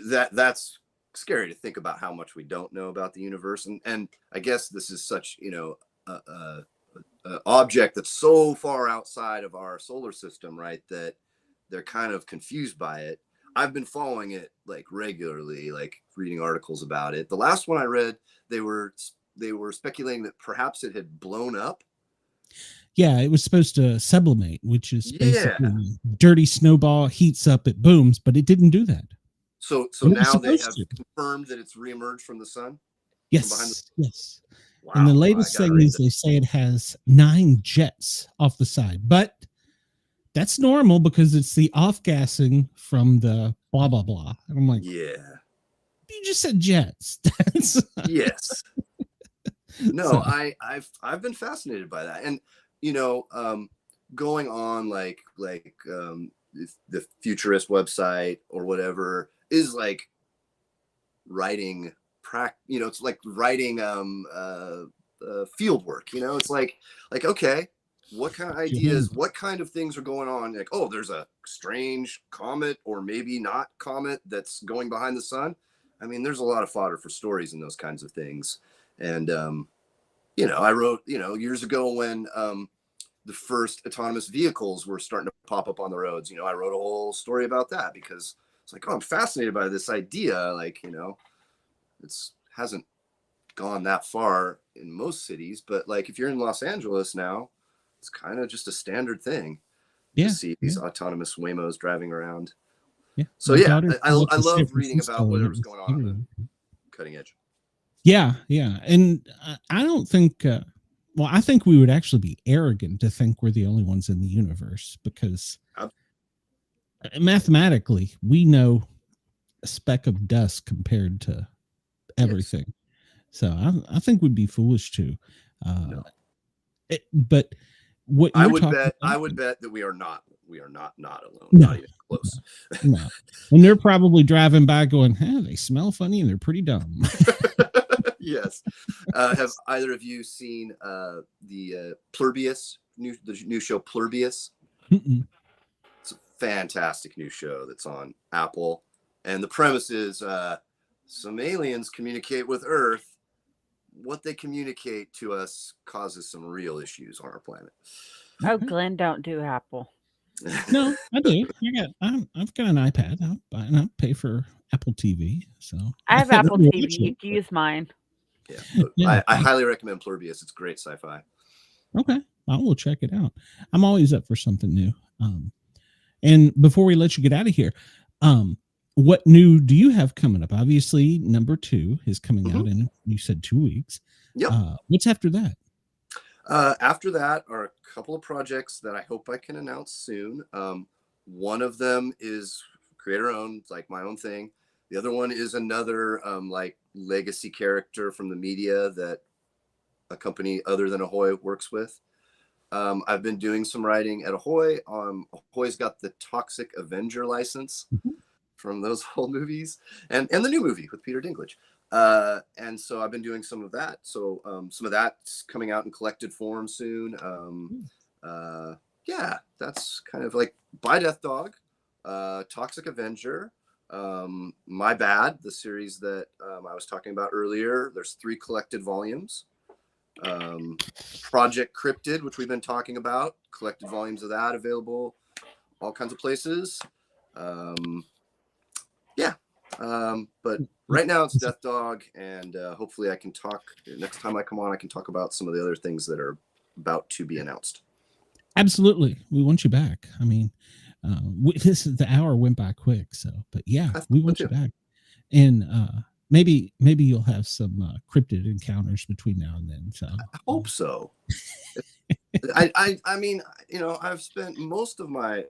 that's scary to think about how much we don't know about the universe, and I guess this is such object that's so far outside of our solar system, right, that they're kind of confused by it. I've been following it like regularly, like reading articles about it. The last one I read, they were speculating that perhaps it had blown up. Yeah, it was supposed to sublimate, which is basically dirty snowball, heats up, it booms, but it didn't do that. So now they have confirmed that it's reemerged from the sun? Yes, yes. Wow, and the latest thing is they say it has 9 jets off the side, but that's normal because it's the off-gassing from the blah, blah, blah. And I'm like, yeah. You just said jets. Yes. No, so. I've been fascinated by that. And, going on like the Futurist website or whatever is like writing it's like writing field work, it's like okay, what kind of ideas, what kind of things are going on, like, oh, there's a strange comet or maybe not comet that's going behind the sun. I mean, there's a lot of fodder for stories and those kinds of things. And I wrote years ago when the first autonomous vehicles were starting to pop up on the roads, I wrote a whole story about that because it's like, oh, I'm fascinated by this idea, like, it's hasn't gone that far in most cities, but like if you're in Los Angeles now, it's kind of just a standard thing to see these autonomous Waymos driving around. So I love reading about whatever's going on the cutting edge. Yeah, and I don't think I think we would actually be arrogant to think we're the only ones in the universe, because mathematically we know a speck of dust compared to everything. So I think we'd be foolish to. But what I would bet that we are not alone. No, not even close. No. And they're probably driving by going, they smell funny and they're pretty dumb. Yes. Have either of you seen the Plurbius, the new show Plurbius? Mm-mm. It's a fantastic new show that's on Apple, and the premise is some aliens communicate with Earth. What they communicate to us causes some real issues on our planet. Oh, Glenn, don't do Apple. No, I do. I've got an iPad. I'll pay for Apple TV. So I have Apple TV. You can use mine. Yeah, I highly recommend Plurbius. It's great sci-fi. Okay, I will check it out. I'm always up for something new. And before we let you get out of here, what new do you have coming up? Obviously, number 2 is coming out in, you said, 2 weeks. Yep. What's after that? After that are a couple of projects that I hope I can announce soon. One of them is creator-owned, like my own thing. The other one is another like legacy character from the media that a company other than Ahoy works with. I've been doing some writing at Ahoy. Ahoy's got the Toxic Avenger license from those old movies and the new movie with Peter Dinklage. And so I've been doing some of that. So some of that's coming out in collected form soon. That's kind of like By Death Dog, Toxic Avenger, My Bad, the series that I was talking about earlier. There's 3 collected volumes. Project Cryptid, which we've been talking about, collected volumes of that available all kinds of places. But right now it's Death Dog, and hopefully I can talk next time I come on. I can talk about some of the other things that are about to be announced. Absolutely, we want you back. I mean, the hour went by quick, so but yeah, we want you back, and maybe you'll have some cryptid encounters between now and then. So I hope so. I mean, I've spent most of my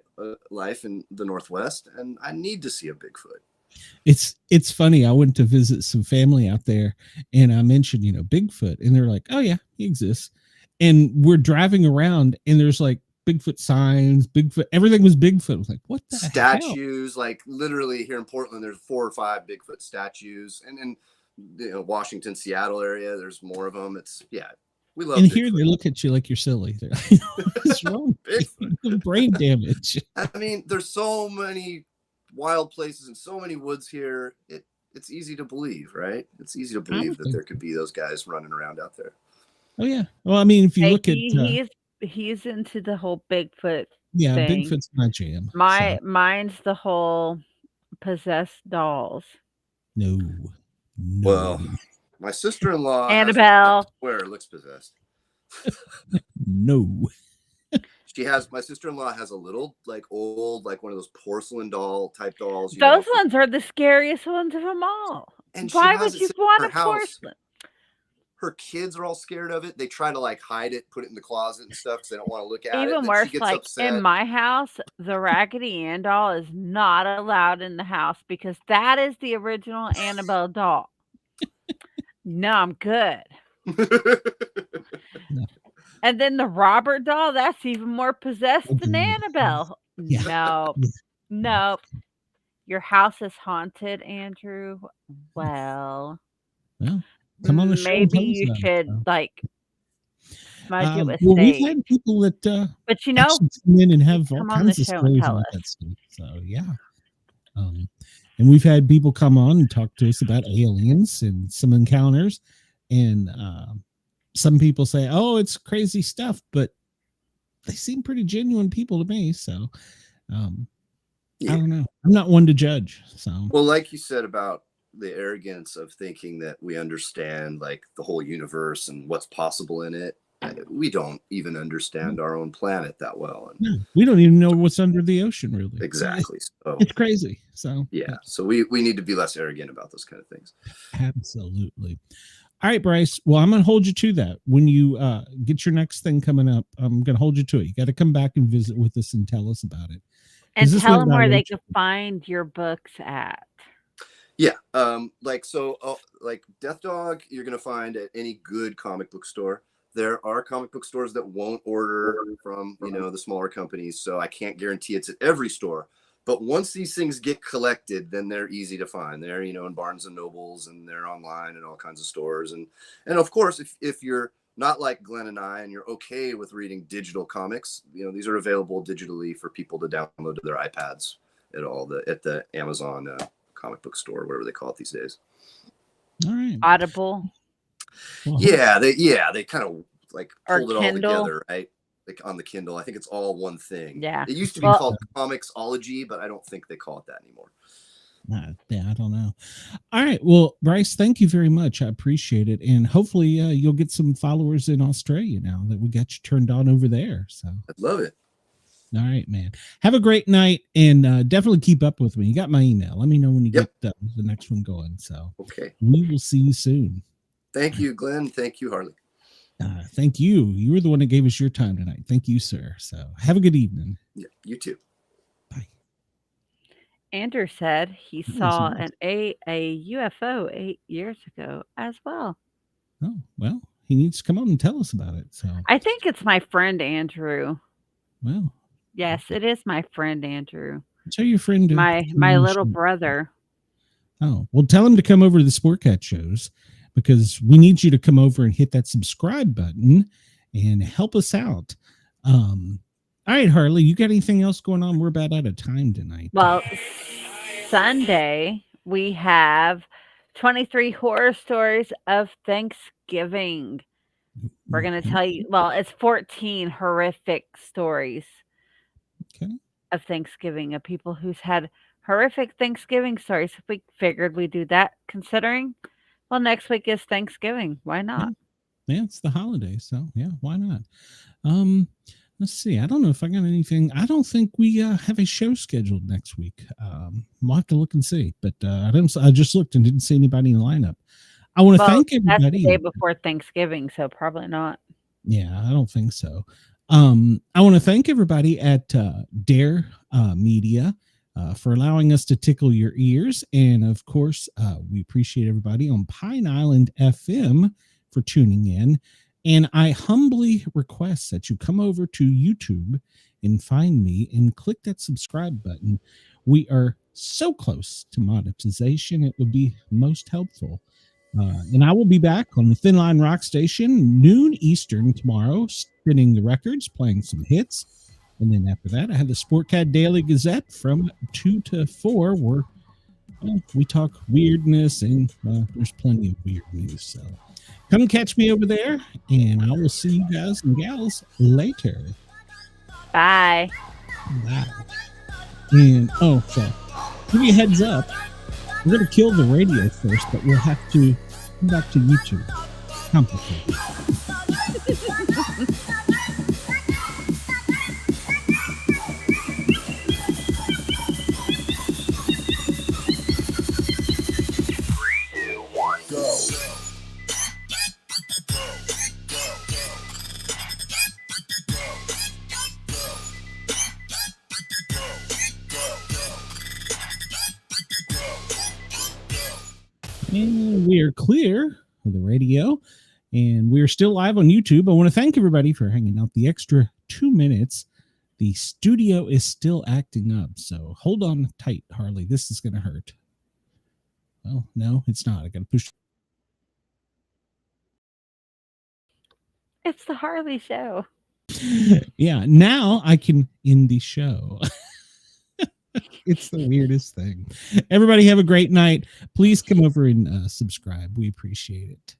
life in the Northwest, and I need to see a Bigfoot. It's funny. I went to visit some family out there, and I mentioned, Bigfoot, and they're like, "Oh yeah, he exists." And we're driving around, and there's like Bigfoot signs, Bigfoot, everything was Bigfoot. I was like, what the statues? hell? Like literally here in Portland, there's 4 or 5 Bigfoot statues, and in Washington, Seattle area, there's more of them. We love. And Bigfoot. Here they look at you like you're silly. They're like, what's wrong? Brain damage. I mean, there's so many wild places and so many woods here. It's easy to believe, right? It's easy to believe that there could be those guys running around out there. Oh yeah. Well, I mean, if you look at he's into the whole Bigfoot. Yeah, thing. Bigfoot's my jam. Mine's the whole possessed dolls. No. Well, my sister-in-law Annabelle looks possessed. No. My sister-in-law has a little old one of those porcelain doll type dolls. Those ones are the scariest ones of them all. And why would you want a porcelain? Her kids are all scared of it. They try to hide it, put it in the closet and stuff because they don't want to look at it. Even worse, in my house, the Raggedy Ann doll is not allowed in the house because that is the original Annabelle doll. No, I'm good. And then the Robert doll, that's even more possessed than Annabelle. Yeah. Nope. Your house is haunted, Andrew. Well, come on the show. Maybe you should smudge it with sage. We've had people that but come in and have all kinds of stories about that stuff. So yeah. And we've had people come on and talk to us about aliens and some encounters, and some people say, "Oh, it's crazy stuff," but they seem pretty genuine people to me. So I don't know. I'm not one to judge. So well, like you said about the arrogance of thinking that we understand the whole universe and what's possible in it. We don't even understand our own planet that well. And no, we don't even know what's under the ocean, really. Exactly. So it's crazy. So yeah. So we need to be less arrogant about those kind of things. Absolutely. All right, Bryce. Well, I'm going to hold you to that. When you get your next thing coming up, I'm going to hold you to it. You got to come back and visit with us and tell us about it. And tell them where they can find your books at. Yeah. Death Dog, you're going to find at any good comic book store. There are comic book stores that won't order from, the smaller companies. So I can't guarantee it's at every store. But once these things get collected, then they're easy to find. They're, in Barnes and Nobles, and they're online and all kinds of stores. And of course, if you're not like Glenn and I, and you're okay with reading digital comics, these are available digitally for people to download to their iPads at the Amazon comic book store, whatever they call it these days. All right. Audible. Yeah, they kind of pulled it all Kindle. together, right? On the Kindle. I think it's all one thing. Yeah. It used to be called Comixology, but I don't think they call it that anymore. Yeah, I don't know. All right. Well, Bryce, thank you very much. I appreciate it. And hopefully you'll get some followers in Australia now that we got you turned on over there. So I'd love it. All right, man. Have a great night, and definitely keep up with me. You got my email. Let me know when you get the next one going. So okay. We will see you soon. Thank you, Glenn. Thank you, Harley. Thank you. You were the one that gave us your time tonight. Thank you, sir. So have a good evening. Yeah, you too. Bye. Andrew said he saw a UFO 8 years ago as well. Oh, well, he needs to come on and tell us about it. So I think it's my friend Andrew. Well, yes, it is my friend Andrew. Tell your friend my little brother. Oh, well, tell him to come over to the Sportcat shows, because we need you to come over and hit that subscribe button and help us out. All right, Harley, you got anything else going on? We're about out of time tonight. Well, Sunday we have 23 horror stories of Thanksgiving. We're going to tell you, it's 14 horrific stories of Thanksgiving, of people who's had horrific Thanksgiving stories. We figured we'd do that, considering, next week is Thanksgiving. Why not? Yeah, it's the holiday, so yeah, why not? Let's see. I don't know if I got anything. I don't think we have a show scheduled next week. We'll have to look and see. But I just looked and didn't see anybody in the lineup. I want to thank everybody. That's the day before Thanksgiving, so probably not. Yeah, I don't think so. I want to thank everybody at Dare Media for allowing us to tickle your ears. And of course, we appreciate everybody on Pine Island FM for tuning in. And I humbly request that you come over to YouTube and find me and click that subscribe button. We are so close to monetization. It would be most helpful. And I will be back on the Thin Line Rock Station, noon Eastern tomorrow, spinning the records, playing some hits. And then after that, I have the Sportcat Daily Gazette from 2 to 4, where we talk weirdness, and there's plenty of weird news. So come catch me over there, and I will see you guys and gals later. Bye. Bye. And, so give you a heads up. We're going to kill the radio first, but we'll have to come back to YouTube. Complicated. And we are clear of the radio, and we're still live on YouTube. I want to thank everybody for hanging out the extra 2 minutes. The studio is still acting up, so hold on tight, Harley. This is going to hurt. Well, no, it's not. I got to push. It's the Harley Show. Yeah, now I can end the show. It's the weirdest thing. Everybody have a great night. Please come over and subscribe. We appreciate it.